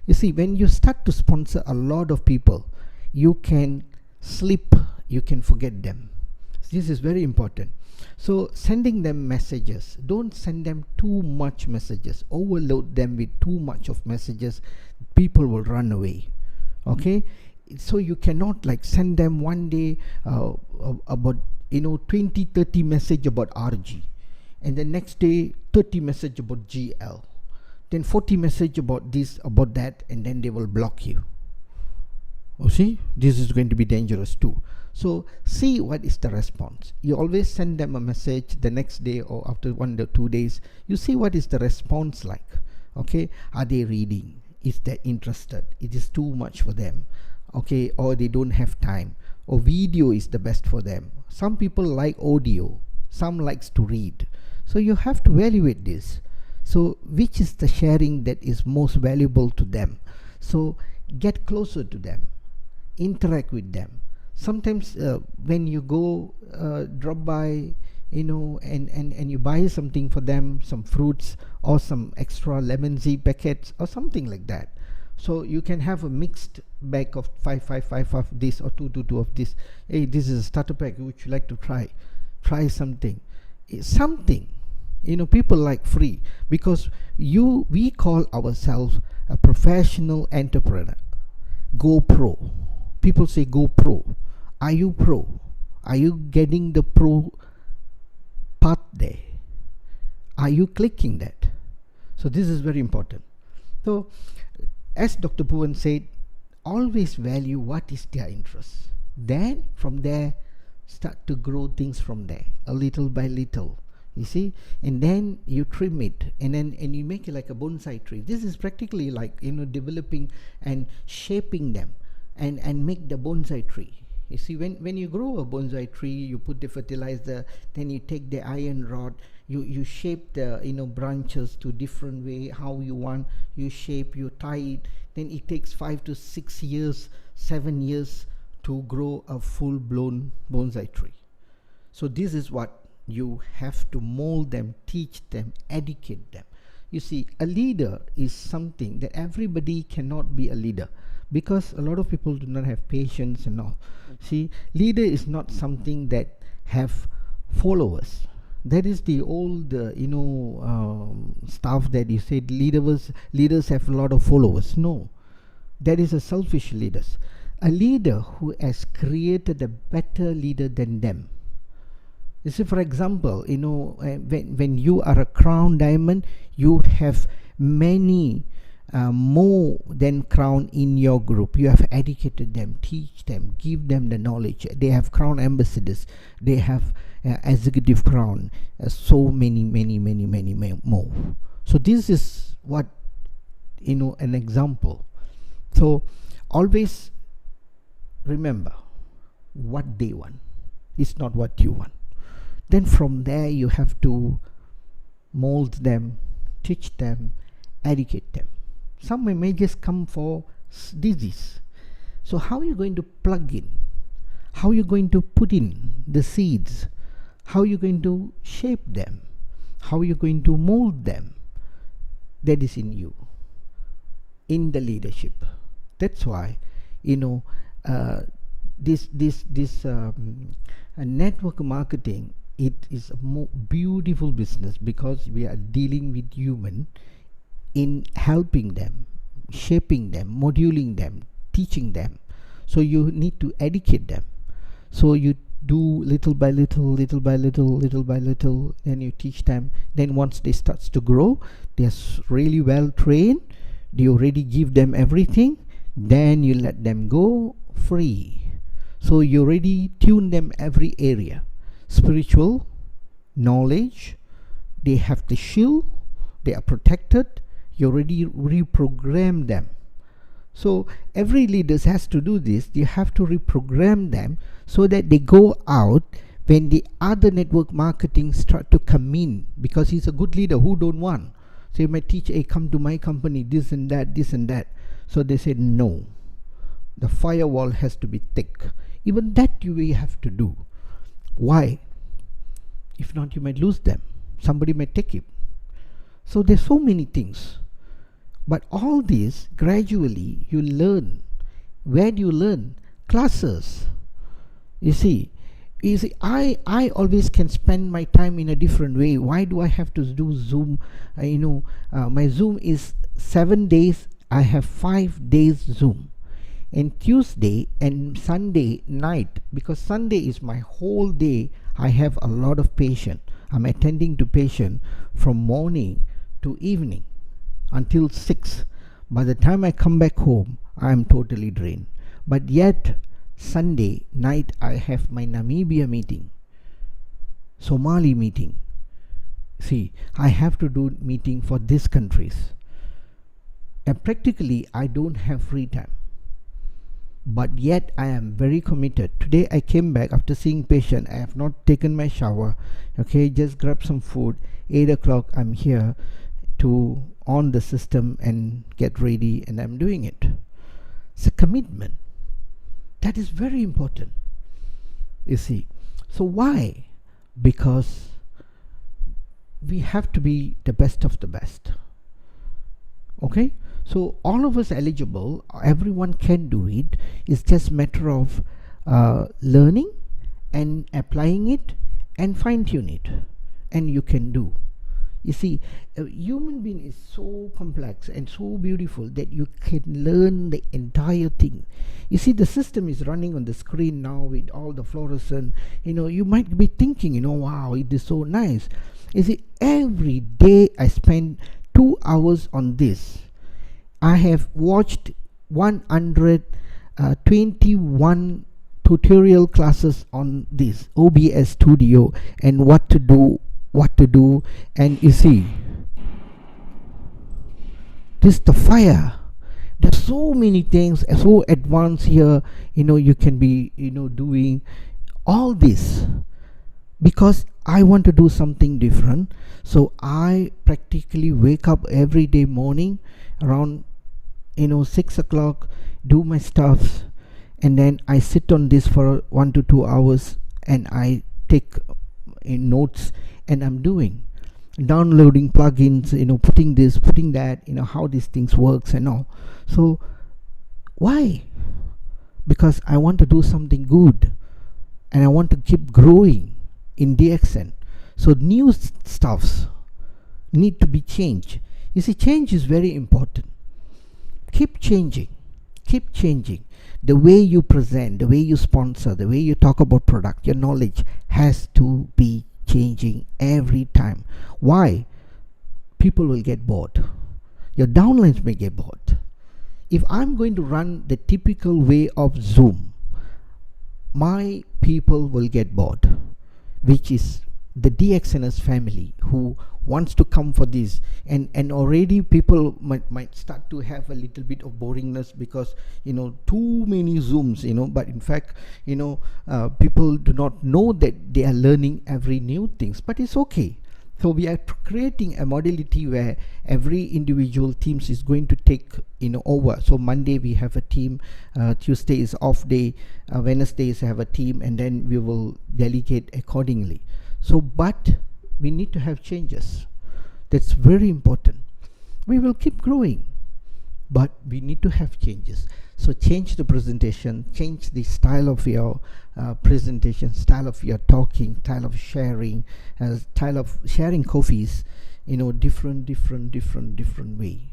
You see, when you start to sponsor a lot of people, you can slip, you can forget them. This is very important. So sending them messages, don't send them too much messages. Overload them with too much of messages, people will run away. Okay, so you cannot like send them one day about 20-30 message about RG, and the next day 30 message about GL, then 40 message about this, about that, and then they will block you. See, this is going to be dangerous too. So see what is the response. You always send them a message the next day or after 1 or 2 days. You see what is the response like. Okay, are they reading? Is they interested? It is too much for them. Okay, or they don't have time, or video is the best for them. Some people like audio, some likes to read. So you have to evaluate this. So which is the sharing that is most valuable to them? So get closer to them, interact with them. Sometimes when you go drop by, and you buy something for them, some fruits or some extra lemon Z packets or something like that. So you can have a mixed bag of 5 of this, or 2 of this. Hey, this is a starter pack, would you like to try something? Something, people like free, because we call ourselves a professional entrepreneur. Go pro. People say go pro. Are you pro? Are you getting the pro part there? Are you clicking that? So this is very important. So as Dr. Bhuvan said, always value what is their interest. Then from there, start to grow things from there, a little by little. You see, and then you trim it, and you make it like a bonsai tree. This is practically like developing and shaping them, and make the bonsai tree. You see, when you grow a bonsai tree, you put the fertilizer, then you take the iron rod, you shape the branches to different way, how you want, you shape, you tie it, then it takes 5 to 6 years, 7 years to grow a full-blown bonsai tree. So this is what you have to mold them, teach them, educate them. You see, a leader is something that everybody cannot be a leader, because a lot of people do not have patience and all. See, leader is not something that have followers. That is the old stuff that you said leaders have a lot of followers. No, that is a selfish leaders. A leader who has created a better leader than them. You see, for example, when you are a crown diamond, you have many more than crown in your group. You have educated them, teach them, give them the knowledge. They have crown ambassadors. They have executive crown. So many more. So this is what an example. So always remember what they want. It's not what you want. Then from there you have to mold them, teach them, educate them. Some may just come for disease. So how are you going to plug in? How are you going to put in the seeds? How are you going to shape them? How are you going to mold them? That is in you, in the leadership. That's why, this network marketing, it is a more beautiful business, because we are dealing with human in helping them, shaping them, moduling them, teaching them. So you need to educate them. So you do little by little, then you teach them. Then once they starts to grow, they're really well trained, you already give them everything, then you let them go free. So you already tune them every area. Spiritual, knowledge, they have the shield, they are protected, you already reprogram them. So every leader has to do this. You have to reprogram them so that they go out when the other network marketing start to come in, because he's a good leader. Who don't want? So you might teach, hey, come to my company, this and that. So they say no, the firewall has to be thick. Even that you will have to do. Why? If not, you might lose them. Somebody might take it. So there's so many things. But all this, gradually, you learn. Where do you learn? Classes. You see, I always can spend my time in a different way. Why do I have to do Zoom? My Zoom is 7 days. I have 5 days Zoom. And Tuesday and Sunday night, because Sunday is my whole day, I have a lot of patient. I'm attending to patient from morning to evening until 6. By the time I come back home, I am totally drained. But yet, Sunday night I have my Namibia meeting, Somali meeting. See, I have to do meeting for these countries. And practically, I don't have free time. But yet, I am very committed. Today, I came back after seeing patient. I have not taken my shower. Okay, just grab some food. 8 o'clock, I'm here to on the system and get ready, and I'm doing it. It's a commitment. That is very important. You see. So why? Because we have to be the best of the best. Okay? So all of us eligible, everyone can do it. It's just matter of learning and applying it and fine tune it, and you can do. You see, a human being is so complex and so beautiful that you can learn the entire thing. You see, the system is running on the screen now with all the fluorescent. You might be thinking, wow, it is so nice. You see, every day I spend 2 hours on this. I have watched 121 tutorial classes on this OBS Studio and what to do, and you see, this the fire. There's so many things so advanced here. You can be doing all this because I want to do something different. So I practically wake up every day morning around 6 o'clock, do my stuff, and then I sit on this for 1 to 2 hours and I take notes, and I'm downloading plugins, putting this, putting that, how these things works and all. So why? Because I want to do something good and I want to keep growing in DXN. So new stuffs need to be changed. You see, change is very important. Keep changing. The way you present, the way you sponsor, the way you talk about product, your knowledge has to be changing every time. Why? People will get bored. Your downlines may get bored. If I'm going to run the typical way of Zoom, my people will get bored, which is the DXNS family who wants to come for this, and already people might start to have a little bit of boringness because too many Zooms, but in fact people do not know that they are learning every new things, but it's okay. So we are creating a modality where every individual teams is going to take over. So Monday we have a team, Tuesday is off day, Wednesdays have a team, and then we will delegate accordingly. So but we need to have changes. That's very important. We will keep growing, but we need to have changes. So change the presentation, change the style of your presentation, style of your talking, style of sharing, style of sharing coffees, different way.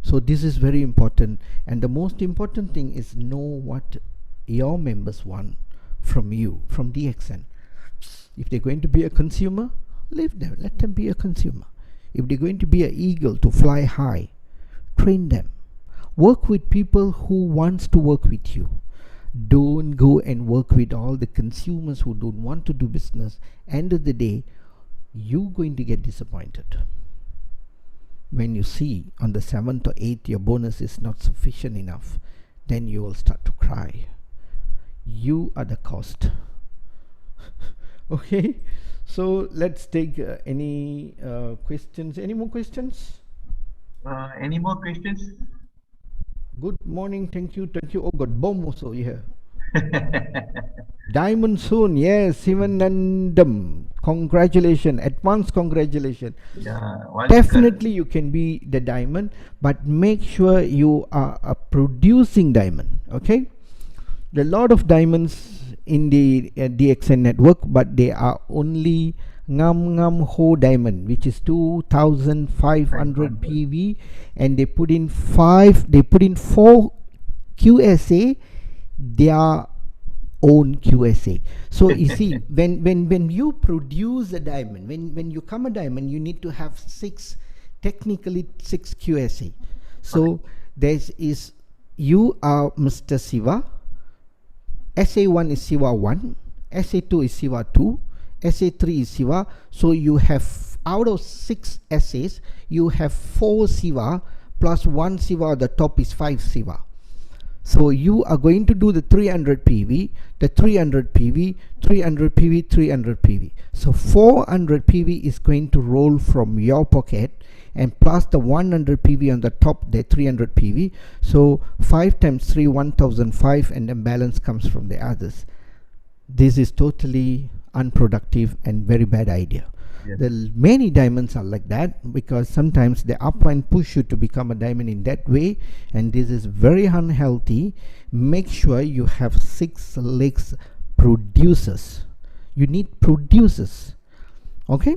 So this is very important, and the most important thing is know what your members want from you, from DXN. If they're going to be a consumer, leave them, let them be a consumer. If they're going to be an eagle to fly high, train them. Work with people who wants to work with you. Don't go and work with all the consumers who don't want to do business. End of the day, you're going to get disappointed. When you see on the 7th or 8th your bonus is not sufficient enough, then you will start to cry. You are the cost. Okay, so let's take any questions. Any more questions? Any more questions? Good morning, thank you. Oh, got bomb also here. Diamond soon, yes, Sivanandam. Congratulations, advance congratulations. Yeah, Definitely you can be the diamond, but make sure you are a producing diamond. Okay, there are a lot of diamonds in the DXN network, but they are only Ngam Ho diamond, which is 2500 PV, and they put in 4 QSA, their own QSA. So you see, when you produce a diamond, when you come a diamond, you need to have technically 6 QSA. So you are Mr. Siva, SA1 is Siva 1, SA2 is Siva 2, SA3 is Siva. So you have, out of 6 SAs, you have 4 Siva plus 1 Siva at the top is 5 Siva. So you are going to do the 300 PV, the 300 PV, 300 PV, 300 PV. So 400 PV is going to roll from your pocket, and plus the 100 PV on the top, the 300 PV. So 5 times 3, 1005, and then balance comes from the others. This is totally unproductive and very bad idea. Yes. The many diamonds are like that, because sometimes the upline push you to become a diamond in that way, and this is very unhealthy. Make sure you have 6 legs producers. You need producers. Okay,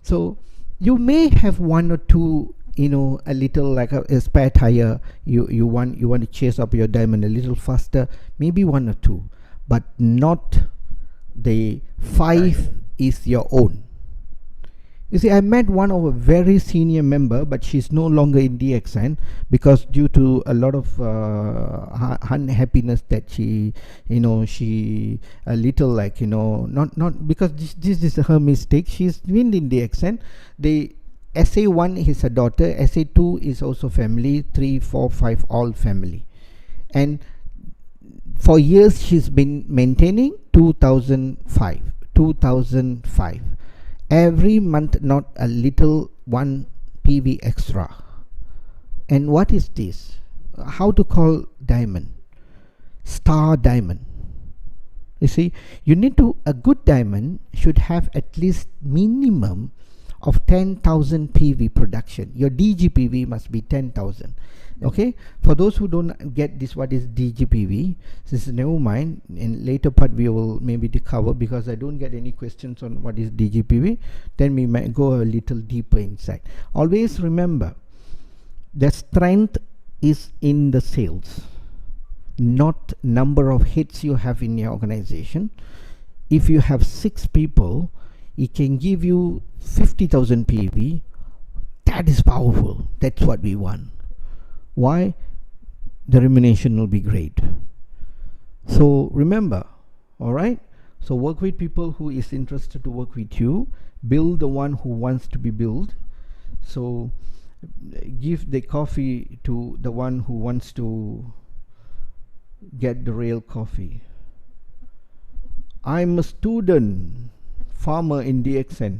so you may have one or two, a little like a spare tire. You want to chase up your diamond a little faster, maybe one or two, but not the 5 is your own. You see, I met one of a very senior member, but she's no longer in DXN because due to a lot of unhappiness that she a little like, not because this is her mistake. She's been in DXN. The SA1 is her daughter, SA2 is also family, 3, 4, 5 all family. And for years she's been maintaining 2005. Every month, not a little 1 PV extra. And what is this? How to call diamond? Star diamond. You see, you need to, a good diamond should have at least minimum of 10,000 PV production. Your DGPV must be 10,000. Okay, for those who don't get this, what is DGPV, this is never mind. In later part we will maybe cover, because I don't get any questions on what is DGPV. Then we might go a little deeper inside. Always remember, the strength is in the sales, not number of hits you have in your organization. If you have 6 people, it can give you 50,000 PV. That is powerful. That's what we want. Why? The remuneration will be great. So remember, all right? So work with people who is interested to work with you. Build the one who wants to be built. So give the coffee to the one who wants to get the real coffee. I'm a student, farmer in DXN.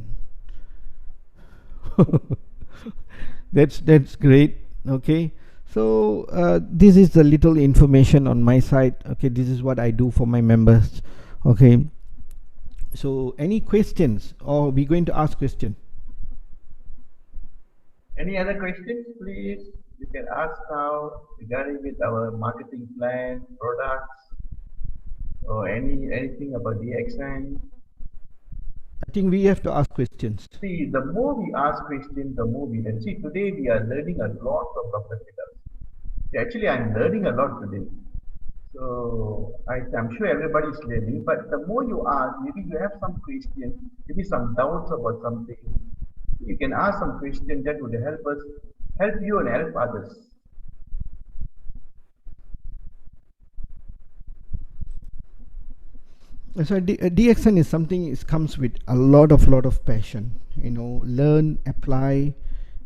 That's great. Okay. So this is a little information on my side. Okay, this is what I do for my members. Okay, so any questions, or we going to ask question? Any other questions, please? You can ask now regarding with our marketing plan, products, or anything about DXN. I think we have to ask questions. See, the more we ask questions, the more we learn. See, today we are learning a lot from Dr. Fidel. Actually, I'm learning a lot today. So I'm sure everybody's learning, but the more you ask, maybe you have some questions, maybe some doubts about something. You can ask some questions that would help you and help others. So DXN is something, it comes with a lot of passion. Learn, apply,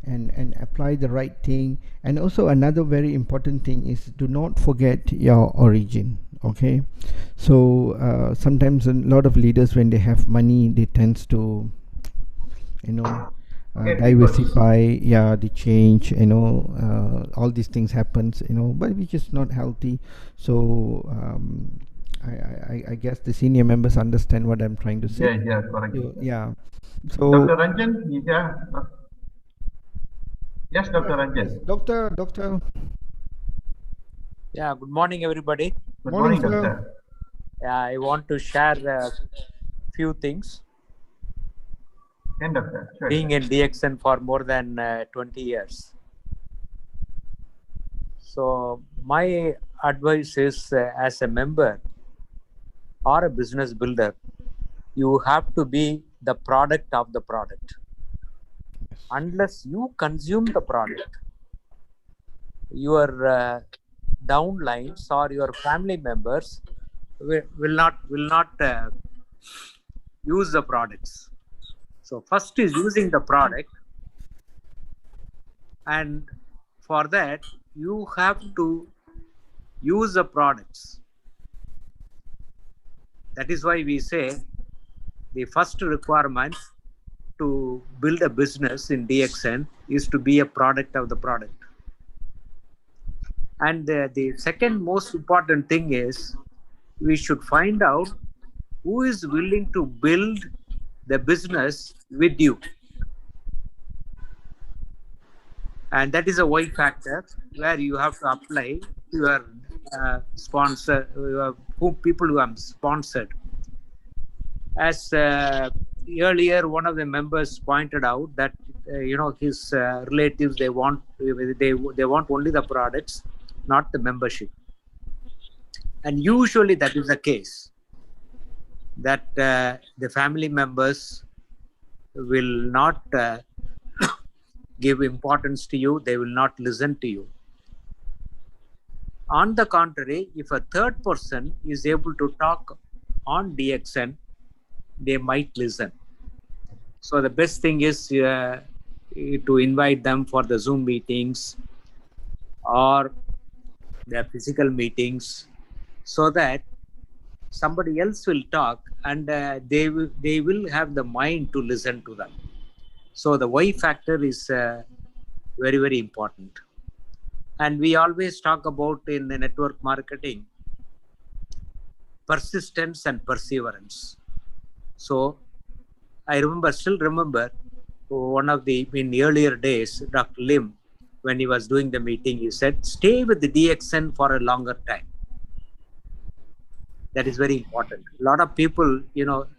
and apply the right thing. And also another very important thing is, do not forget your origin. Okay, so sometimes a lot of leaders, when they have money, they tends to diversify, the change, all these things happens, but which is not healthy. So I guess the senior members understand what I'm trying to say. Yeah, correct. So Dr. Ranjan, yes, Dr. Ranjan. Doctor. Yeah, good morning, everybody. Good morning, Doctor. Yeah, I want to share a few things. And Doctor, sure. Being in DXN for more than 20 years. So my advice is, as a member or a business builder, you have to be the product of the product. Unless you consume the product, your downlines or your family members will not use the products. So first is using the product, and for that you have to use the products. That is why we say the first requirement to build a business in DXN is to be a product of the product. And the second most important thing is, we should find out who is willing to build the business with you. And that is a Y factor where you have to apply your sponsor, people who are sponsored. As earlier, one of the members pointed out that his relatives, they want only the products, not the membership. And usually that is the case, that the family members will not give importance to you, they will not listen to you. On the contrary, if a third person is able to talk on DXN, they might listen. So the best thing is to invite them for the Zoom meetings or the physical meetings, so that somebody else will talk, and they will have the mind to listen to them. So the Y factor is very, very important. And we always talk about in the network marketing, persistence and perseverance. So I still remember one of in the earlier days, Dr. Lim, when he was doing the meeting, he said, stay with the DXN for a longer time. That is very important. A lot of people,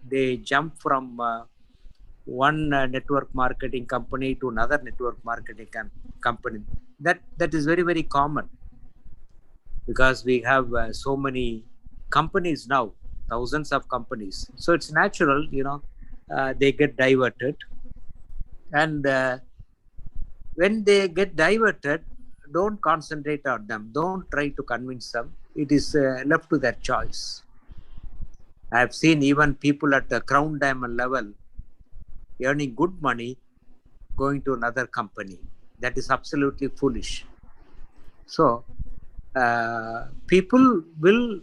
they jump from one network marketing company to another network marketing company. That is very, very common, because we have so many companies now, thousands of companies. So it's natural, they get diverted. And when they get diverted, don't concentrate on them. Don't try to convince them. It is left to their choice. I have seen even people at the crown diamond level earning good money going to another company. That is absolutely foolish. So people will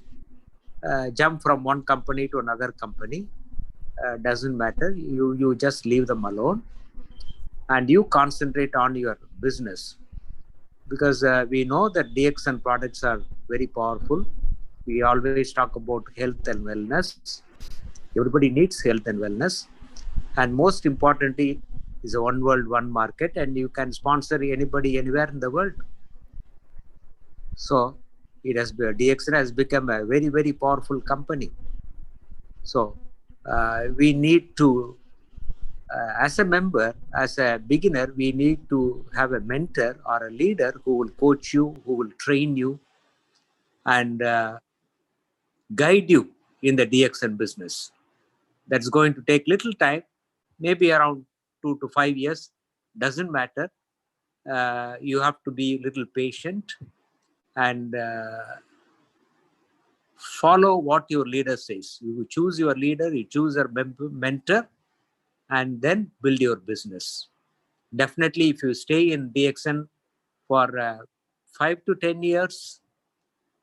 jump from one company to another company. Doesn't matter. You just leave them alone and you concentrate on your business, because we know that DXN products are very powerful. We always talk about health and wellness. Everybody needs health and wellness. And most importantly is a one world, one market, and you can sponsor anybody anywhere in the world. So DXN has become a very, very powerful company. So we need to, as a member, as a beginner, we need to have a mentor or a leader who will coach you, who will train you and guide you in the DXN business. That's going to take little time, maybe around 2 to 5 years. Doesn't matter. You have to be a little patient and follow what your leader says. You choose your leader, you choose your mentor, and then build your business. Definitely, if you stay in DXN for 5 to 10 years,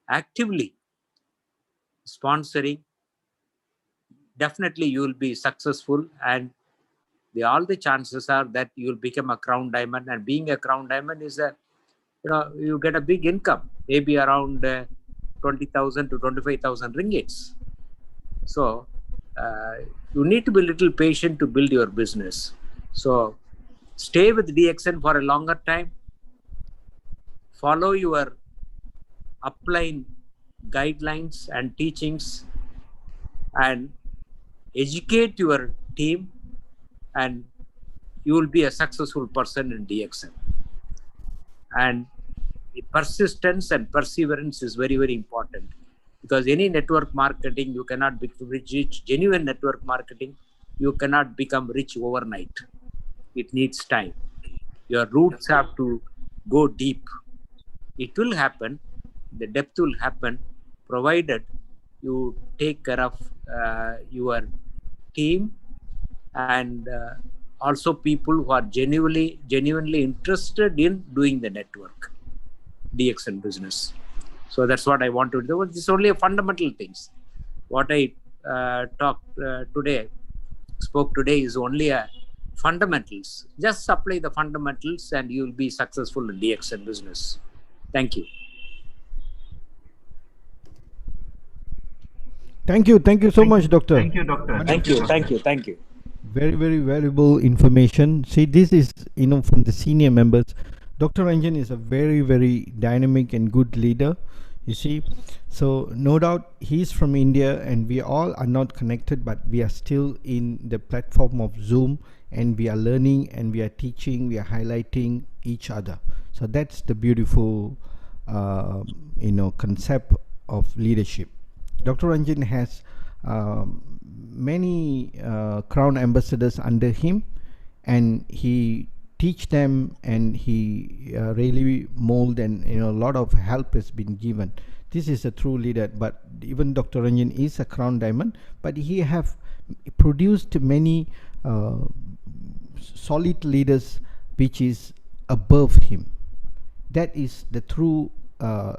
actively sponsoring, definitely you will be successful, and all the chances are that you will become a crown diamond. And being a crown diamond is you get a big income, maybe around 20,000 to 25,000 ringgits. So you need to be a little patient to build your business. So stay with DXN for a longer time. Follow your upline guidelines and teachings, and educate your team, and you will be a successful person in DXN. And the persistence and perseverance is very, very important, because any network marketing, you cannot become rich. Genuine network marketing, you cannot become rich overnight. It needs time. Your roots have to go deep. It will happen. The depth will happen, provided you take care of your team and also people who are genuinely interested in doing the network DXN business. So that's what I want to do. This is only a fundamental things. What I spoke today is only a fundamentals. Just apply the fundamentals and you will be successful in DXN business. Thank you. Thank you so much, Doctor. Thank you, Doctor. Thank you. Very, very valuable information. See, this is, from the senior members. Dr. Ranjan is a very, very dynamic and good leader, you see. So, no doubt he's from India and we all are not connected, but we are still in the platform of Zoom and we are learning and we are teaching, we are highlighting each other. So, that's the beautiful, concept of leadership. Dr. Ranjan has many crown ambassadors under him, and he teach them, and he really mold, and a lot of help has been given. This is a true leader. But even Dr. Ranjan is a crown diamond, but he have produced many solid leaders which is above him. That is the true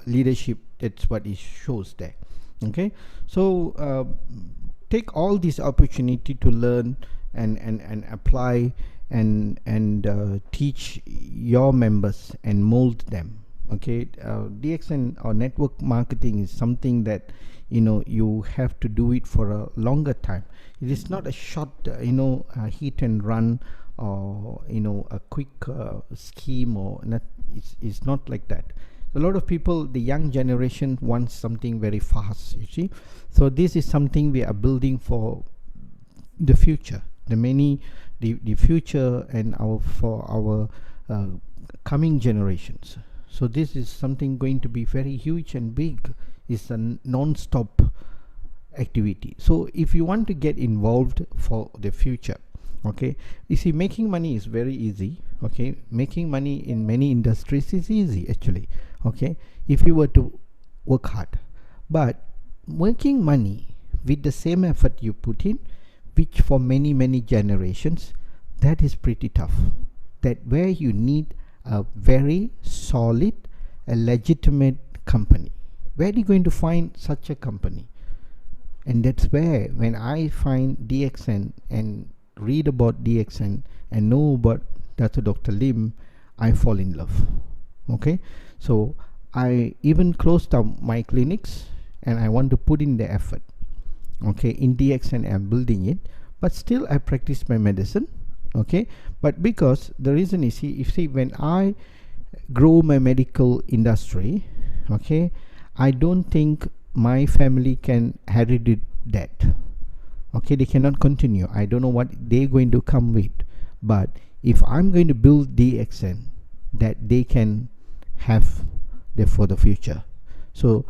leadership. That's what it shows there. Okay, so take all this opportunity to learn and apply and teach your members and mold them. Okay, DXN or network marketing is something that you have to do it for a longer time. It is not a short hit and run, or a quick scheme, or not. It's not like that. A lot of people, the young generation, wants something very fast, you see. So this is something we are building for the future, the future, and for our coming generations. So this is something going to be very huge and big. It's a non-stop activity. So if you want to get involved for the future, okay, you see, making money is very easy. Okay, making money in many industries is easy actually. Okay, if you were to work hard, but making money with the same effort you put in, which for many generations, that is pretty tough. That where you need a very solid, a legitimate company. Where are you going to find such a company? And that's where, when I find DXN and read about DXN and know about Dr. Lim, I fall in love. Okay, so I even closed down my clinics and I want to put in the effort. Okay, in DXN I'm building it, but still I practice my medicine. Okay, but because the reason is, you see, when I grow my medical industry, okay, I don't think my family can inherit that. Okay, they cannot continue. I don't know what they're going to come with, but if I'm going to build DXN, that they can have for the future. So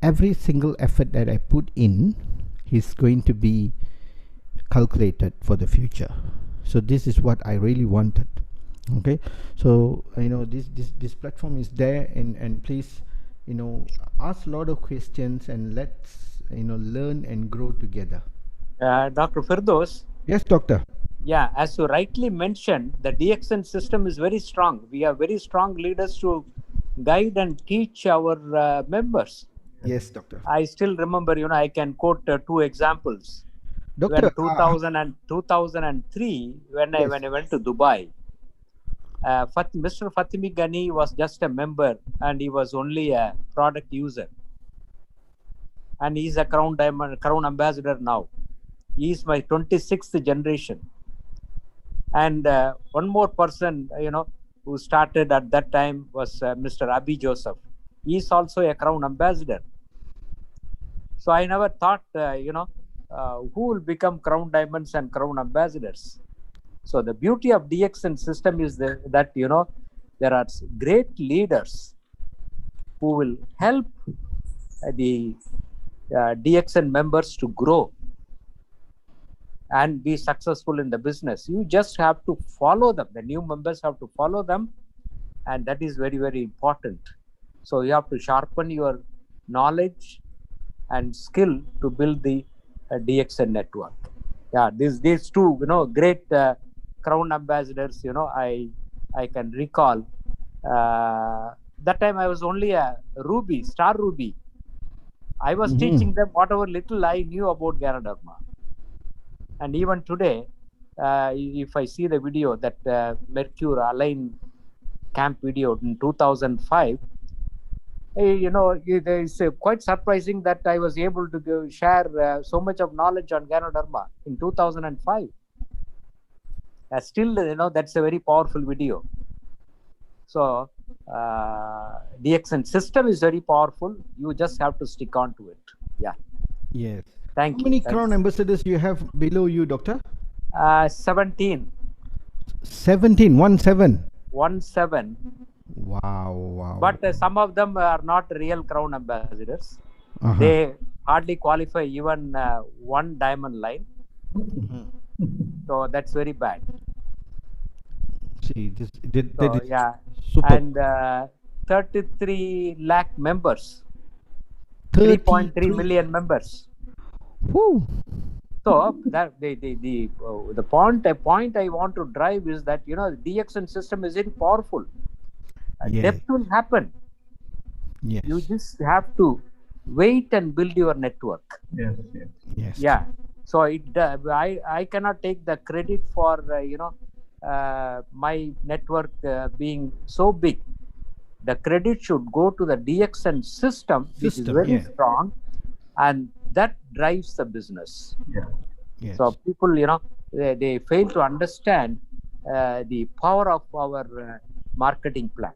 every single effort that I put in is going to be calculated for the future. So this is what I really wanted. Okay, so this platform is there, and please ask a lot of questions, and let's learn and grow together. Dr. Firdos. Yes, doctor. Yeah, as you rightly mentioned, the DXN system is very strong. We have very strong leaders to guide and teach our members. Yes, doctor. I still remember, I can quote 2 examples. Doctor, when 2003, when I went to Dubai, Mr. Fatimi Ghani was just a member and he was only a product user. And he's a crown ambassador now. He is my 26th generation. And one more person, who started at that time was Mr. Abi Joseph. He is also a crown ambassador. So I never thought, who will become crown diamonds and crown ambassadors. So the beauty of DXN system is that, there are great leaders who will help the DXN members to grow and be successful in the business. You just have to follow them. The new members have to follow them, and that is very, very important. So you have to sharpen your knowledge and skill to build the DXN network. Yeah, these 2, great crown ambassadors, I can recall. That time I was only a star Ruby. I was teaching them whatever little I knew about Ganoderma. And even today, if I see the video, that Mercure Align camp video in 2005, it's quite surprising that I was able to share so much of knowledge on Ganoderma in 2005. Still, that's a very powerful video. So DXN system is very powerful. You just have to stick on to it. Yeah. Yes. Thank How you. many Thanks. Crown ambassadors you have below you, Doctor? 17. 17, 17. 17. Wow, wow. But some of them are not real Crown ambassadors. Uh-huh. They hardly qualify even one diamond line. So that's very bad. See, that So is yeah, super. and 33 lakh members, 3.3 million members. Woo. So that the point I want to drive is that the DXN system is very powerful. Yes. Depth will happen. Yes. You just have to wait and build your network. Yes, yes. Yes. Yeah. So I cannot take the credit for my network being so big. The credit should go to the DXN system, which is very strong, and that drives the business. Yeah. Yes. So people, they fail to understand the power of our marketing plan.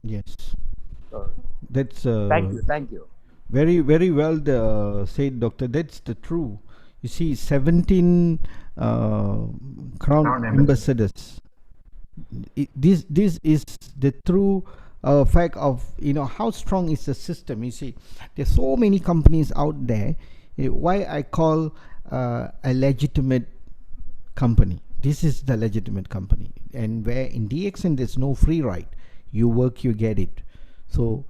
Yes. So That's thank you. very, very well said, Doctor. That's the true. You see, 17 Crown ambassadors. This is the true fact of how strong is the system. You see, there's so many companies out there. Why I call a legitimate company. This is the legitimate company, and where in DXN there's no free ride. You work, you get it. So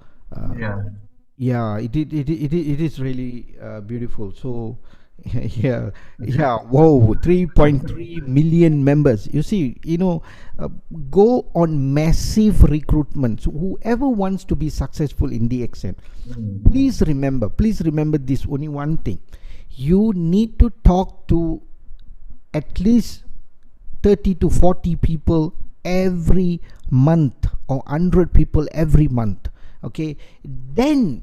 yeah, it is really beautiful. So yeah, whoa, 3.3 million members. You see, go on massive recruitment. So whoever wants to be successful in DXN, please remember this only one thing. You need to talk to at least 30 to 40 people every month, or 100 people every month. Okay, then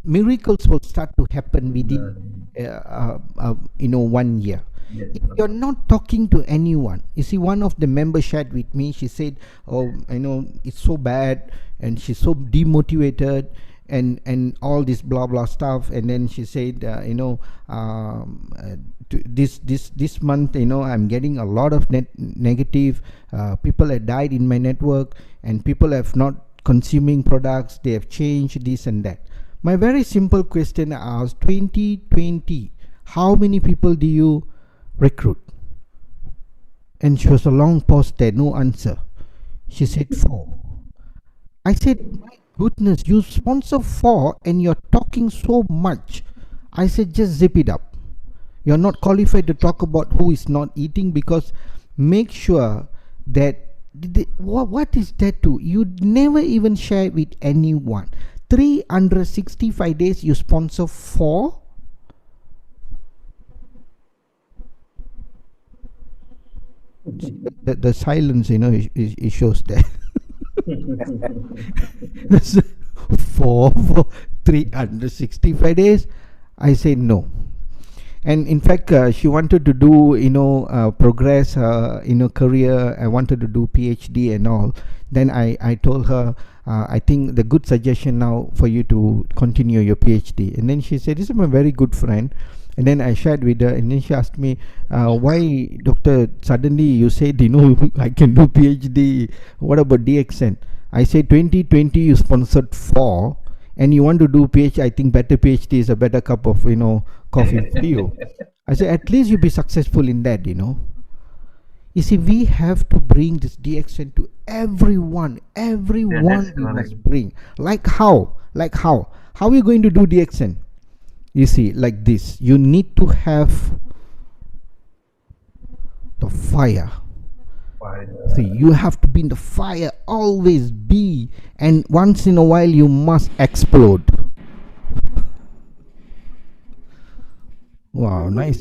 miracles will start to happen within 1 year. Yes. If you're not talking to anyone, you see, one of the members shared with me, she said, oh, it's so bad, and she's so demotivated, and all this blah blah stuff. And then she said, this month, I'm getting a lot of negative people have died in my network, and people have not consuming products, they have changed this and that. My very simple question I asked, 2020, how many people do you recruit? And she was a long pause there, no answer. She said 4. I said, my goodness, you sponsor 4 and you're talking so much. I said, just zip it up. You're not qualified to talk about who is not eating, because make sure that what is that too? You never even share with anyone. 365 days you sponsor 4. The silence, it shows that. 4 for 365 days. I say no. And in fact, she wanted to do progress in her career. I wanted to do PhD and all. Then I told her, I think the good suggestion now for you to continue your PhD. And then she said, this is my very good friend. And then I shared with her, and then she asked me, why, doctor, suddenly you said, I can do PhD. What about DXN? I said, 2020 you sponsored 4, and you want to do PhD. I think better PhD is a better cup of coffee for you. I said, at least you be successful in that. You see, we have to bring this DXN to everyone. Everyone we must bring. Like how are we going to do DXN? You see, like this, you need to have the fire. See, you have to be in the fire, always be, and once in a while you must explode. Wow, nice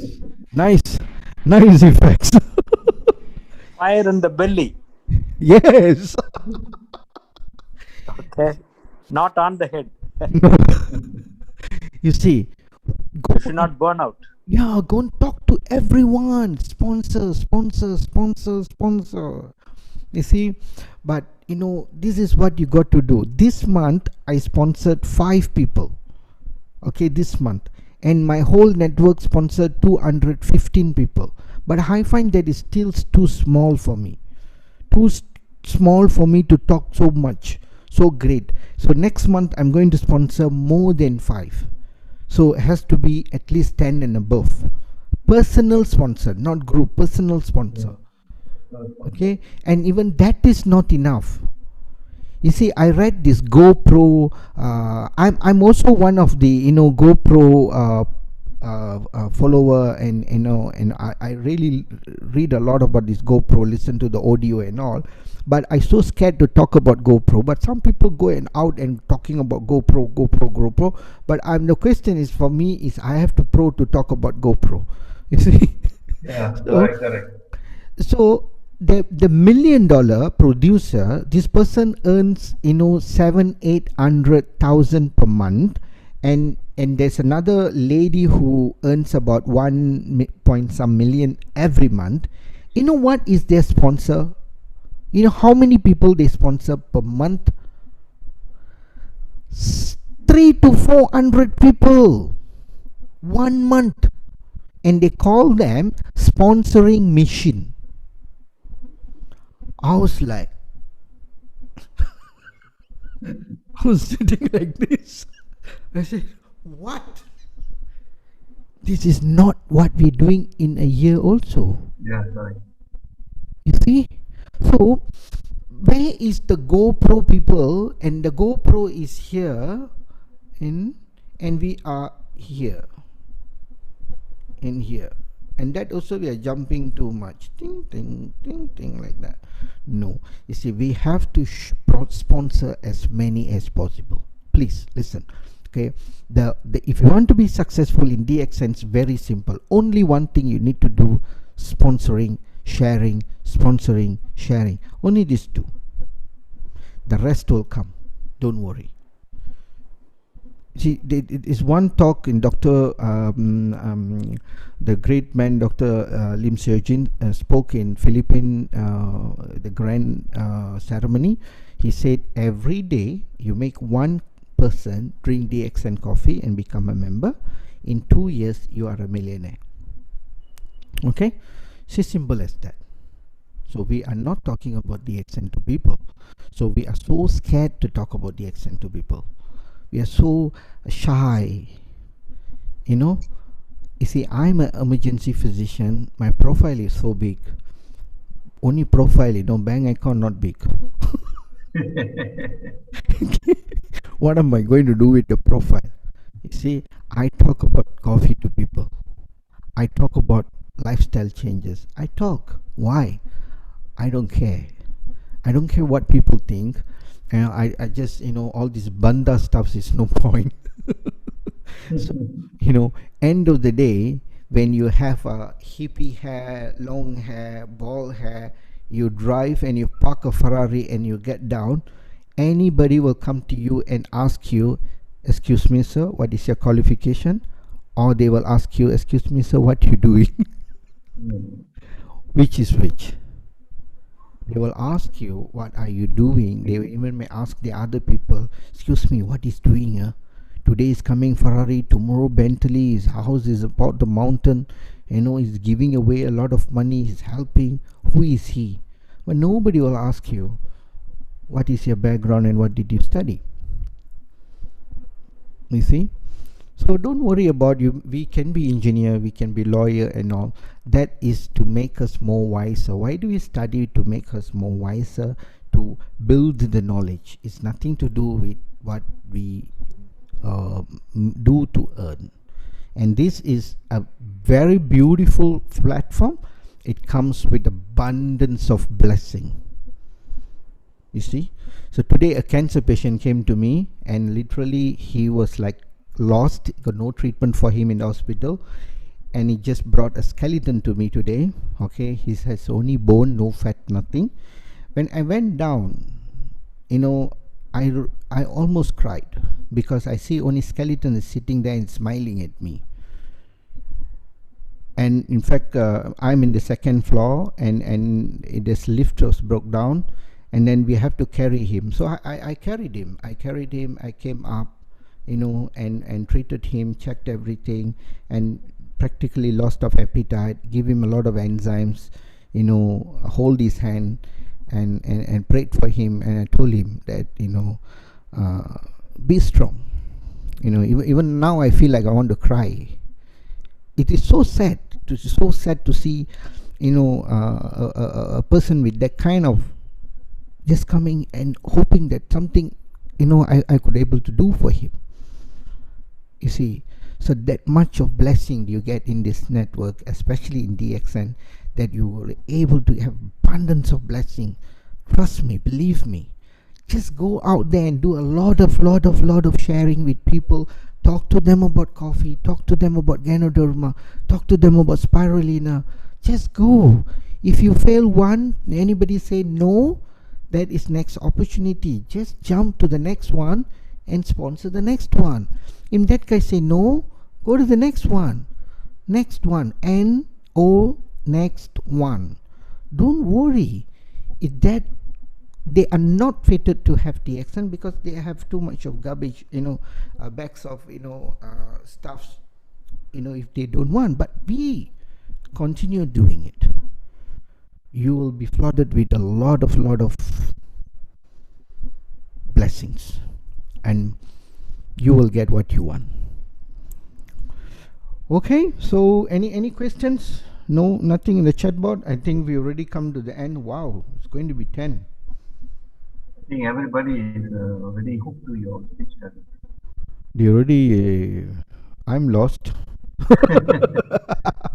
effects. Fire in the belly. Yes. Okay, not on the head. You see, You should not burn out. Yeah, go and talk to everyone. Sponsor, sponsor, sponsor, sponsor. You see, but this is what you got to do. This month, I sponsored 5 people. Okay, this month. And my whole network sponsored 215 people. But I find that is still too small for me. Small for me to talk so much. So great. So next month, I'm going to sponsor more than 5. So it has to be at least 10 and above. Personal sponsor, not group, personal sponsor. Okay, and even that is not enough. You see, I read this GoPro. I'm also one of the GoPro follower, and I really read a lot about this GoPro, listen to the audio and all. But I so scared to talk about GoPro. But some people go and out and talking about GoPro. But the question is for me is I have to pro to talk about GoPro. You see, Yeah, so correct. so the $1 million producer, this person earns 700-800,000 per month, and there's another lady who earns about 1 point some million every month. You know what is their sponsor? You know how many people they sponsor per month? 300 to 400 people 1 month, and they call them sponsoring mission. I was like, I was sitting like this. I said, what? This is not what we're doing in a year also. Yeah, correct. You see? So, where is the GoPro people? And the GoPro is here, and we are here. In here. And that also we are jumping too much. Ting, ting, ting, ting, like that. No. You see, we have to sponsor as many as possible. Please listen. Okay. The if you want to be successful in DXN, it's very simple. Only one thing you need to do: sponsoring, sharing, sponsoring, sharing. Only these two. The rest will come. Don't worry. See, it is one talk in the great man Dr. Lim Seojin spoke in Philippine the grand ceremony. He said every day you make one person drink DXN coffee and become a member. In 2 years you are a millionaire. Okay, it's as simple as that. So we are not talking about DXN to people. So we are so scared to talk about DXN to people. We are so shy. You see, I'm an emergency physician. My profile is so big. Only profile, bank account not big. What am I going to do with the profile? You see, I talk about coffee to people. I talk about lifestyle changes. I talk. Why? I don't care. I don't care what people think. I just, all this banda stuff is no point. So, end of the day, when you have a hippie hair, long hair, bald hair, you drive and you park a Ferrari and you get down, anybody will come to you and ask you, excuse me, sir, what is your qualification? Or they will ask you, excuse me, sir, what you doing? Which is which? They will ask you, what are you doing? They even may ask the other people, excuse me, what is doing? Today is coming Ferrari, tomorrow Bentley, his house is about the mountain, he's giving away a lot of money, he's helping. Who is he? But nobody will ask you, what is your background and what did you study? You see? So don't worry about you. We can be engineer, we can be lawyer and all. That is to make us more wiser. Why do we study? To make us more wiser, to build the knowledge. It's nothing to do with what we do to earn. And this is a very beautiful platform. It comes with abundance of blessing. You see? So today a cancer patient came to me, and literally he was like lost, got no treatment for him in the hospital, and he just brought a skeleton to me today. Okay, he has only bone, no fat, nothing. When I went down, I almost cried, because I see only skeleton is sitting there and smiling at me. and in fact, I'm in the second floor, and this lift was broke down, and then we have to carry him. So I carried him. I came up, and treated him, checked everything, and practically lost of appetite. Give him a lot of enzymes, hold his hand, and prayed for him. And I told him that be strong. Even now I feel like I want to cry. It is so sad to see, a person with that kind of just coming and hoping that something, I could able to do for him. You see, so that much of blessing you get in this network, especially in DXN, that you were able to have abundance of blessing. Trust me, believe me. Just go out there and do a lot of sharing with people. Talk to them about coffee. Talk to them about Ganoderma. Talk to them about spirulina. Just go. If you fail one, anybody say no, that is next opportunity. Just jump to the next one and sponsor the next one. In that case, say no, go to the next one. Next one. N-O, next one. Don't worry. That they are not fitted to have DXN because they have too much of garbage, bags of, stuffs, if they don't want. But we continue doing it. You will be flooded with a lot of blessings, and you will get what you want. Okay, so any questions? No, nothing in the chat board. I think we already come to the end. Wow, it's going to be 10. I think everybody is already hooked to your speech. They already, I'm lost.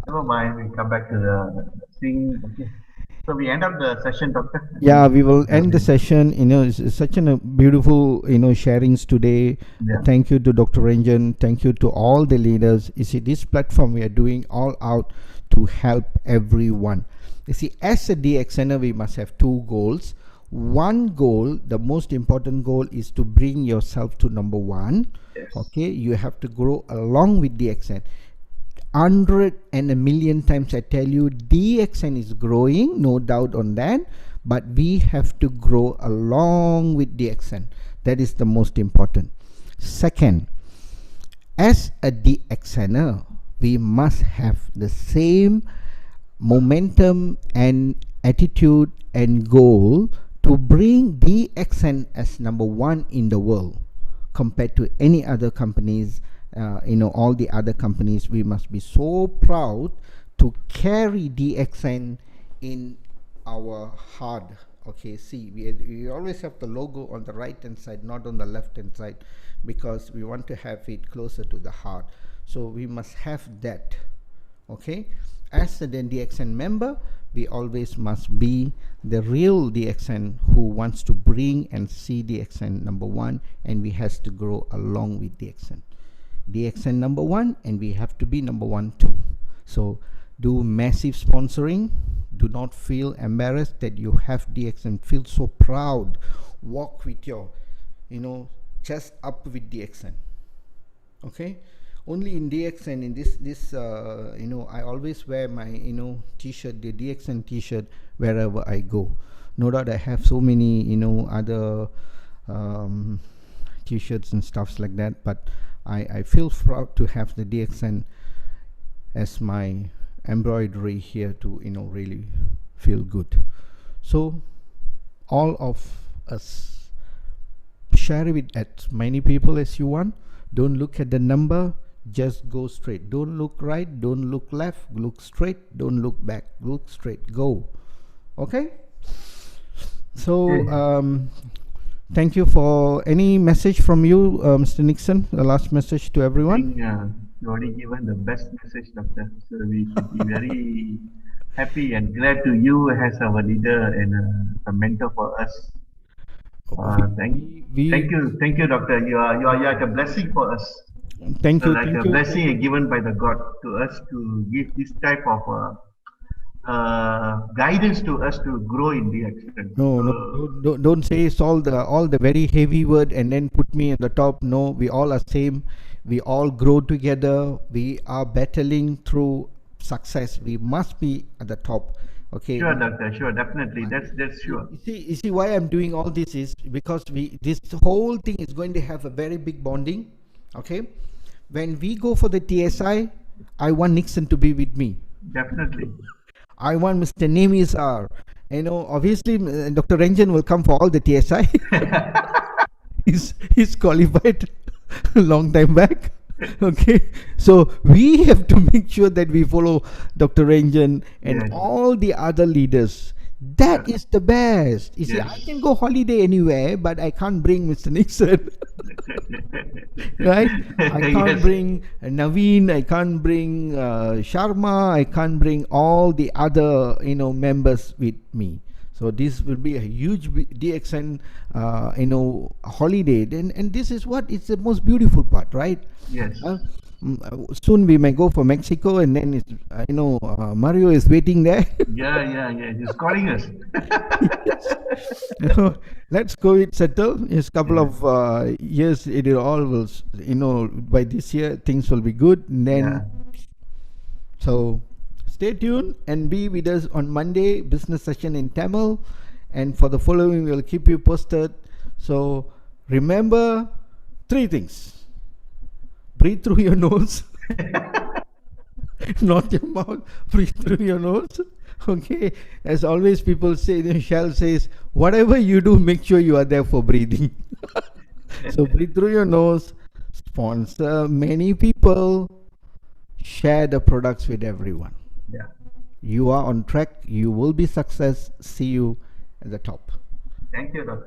Never mind, we come back to the sing. Okay. So we end up the session, Doctor. Yeah, we will end the session. It's such a beautiful, sharings today. Yeah. Thank you to Dr. Ranjan. Thank you to all the leaders. You see, this platform we are doing all out to help everyone. You see, as a DXNer, we must have two goals. One goal, the most important goal, is to bring yourself to number one. Yes. Okay, you have to grow along with DXN. 100 and a million times I tell you, DXN is growing, no doubt on that, but we have to grow along with DXN. That is the most important. Second, as a DXNer, we must have the same momentum and attitude and goal to bring DXN as number one in the world compared to any other companies. All the other companies, we must be so proud to carry DXN in our heart. Okay, see, we always have the logo on the right hand side, not on the left hand side, because we want to have it closer to the heart. So we must have that. Okay, as a DXN member, we always must be the real DXN who wants to bring and see DXN number one, and we has to grow along with DXN. DXN number one, and we have to be number one too. So do massive sponsoring. Do not feel embarrassed that you have DXN. Feel so proud. Walk with your, chest up with DXN. Okay. Only in DXN, in this I always wear my t-shirt, the DXN t-shirt, wherever I go. No doubt I have so many other t-shirts and stuffs like that, but I feel proud to have the DXN as my embroidery here to really feel good. So all of us, share it with as many people as you want. Don't look at the number, just go straight. Don't look right, don't look left, look straight. Don't look back, look straight. Go. Okay. So thank you. For any message from you, Mr. Nixon, the last message to everyone. I think you already given the best message, Doctor. So we should be very happy and glad to you as our leader and a mentor for us. Thank you, Doctor. You are like a blessing for us. Thank you. Like thank a you. blessing given by the God to us to give this type of guidance to us to grow in the action. No, don't say it's all the very heavy word and then put me at the top. No, we all are same. We all grow together. We are battling through success, we must be at the top. Okay. Sure, doctor. Sure, definitely. That's sure. You see why I'm doing all this is because this whole thing is going to have a very big bonding. Okay. When we go for the TSI, I want Nixon to be with me. Definitely. I want Mr. Nemis R. Obviously, Dr. Ranjan will come for all the TSI. He's qualified a long time back. Okay, so we have to make sure that we follow Dr. Ranjan and Yes. all the other leaders. That is the best. You see, Yes. I can go holiday anywhere, but I can't bring Mr. Nixon. Right? I can't Yes. bring Naveen, I can't bring Sharma, I can't bring all the other members with me. So this will be a huge DXN holiday. And this is what is the most beautiful part, right? Yes. Soon we may go for Mexico, and then Mario is waiting there. Yeah. He's calling us. Let's go it settle. It's couple of years. It all will. By this year things will be good. And then, Yeah. so stay tuned and be with us on Monday business session in Tamil, and for the following we'll keep you posted. So remember 3 things. Breathe through your nose. Not your mouth. Breathe through your nose. Okay. As always, people say, Shell says, whatever you do, make sure you are there for breathing. So breathe through your nose. Sponsor many people. Share the products with everyone. Yeah. You are on track. You will be success. See you at the top. Thank you, doctor.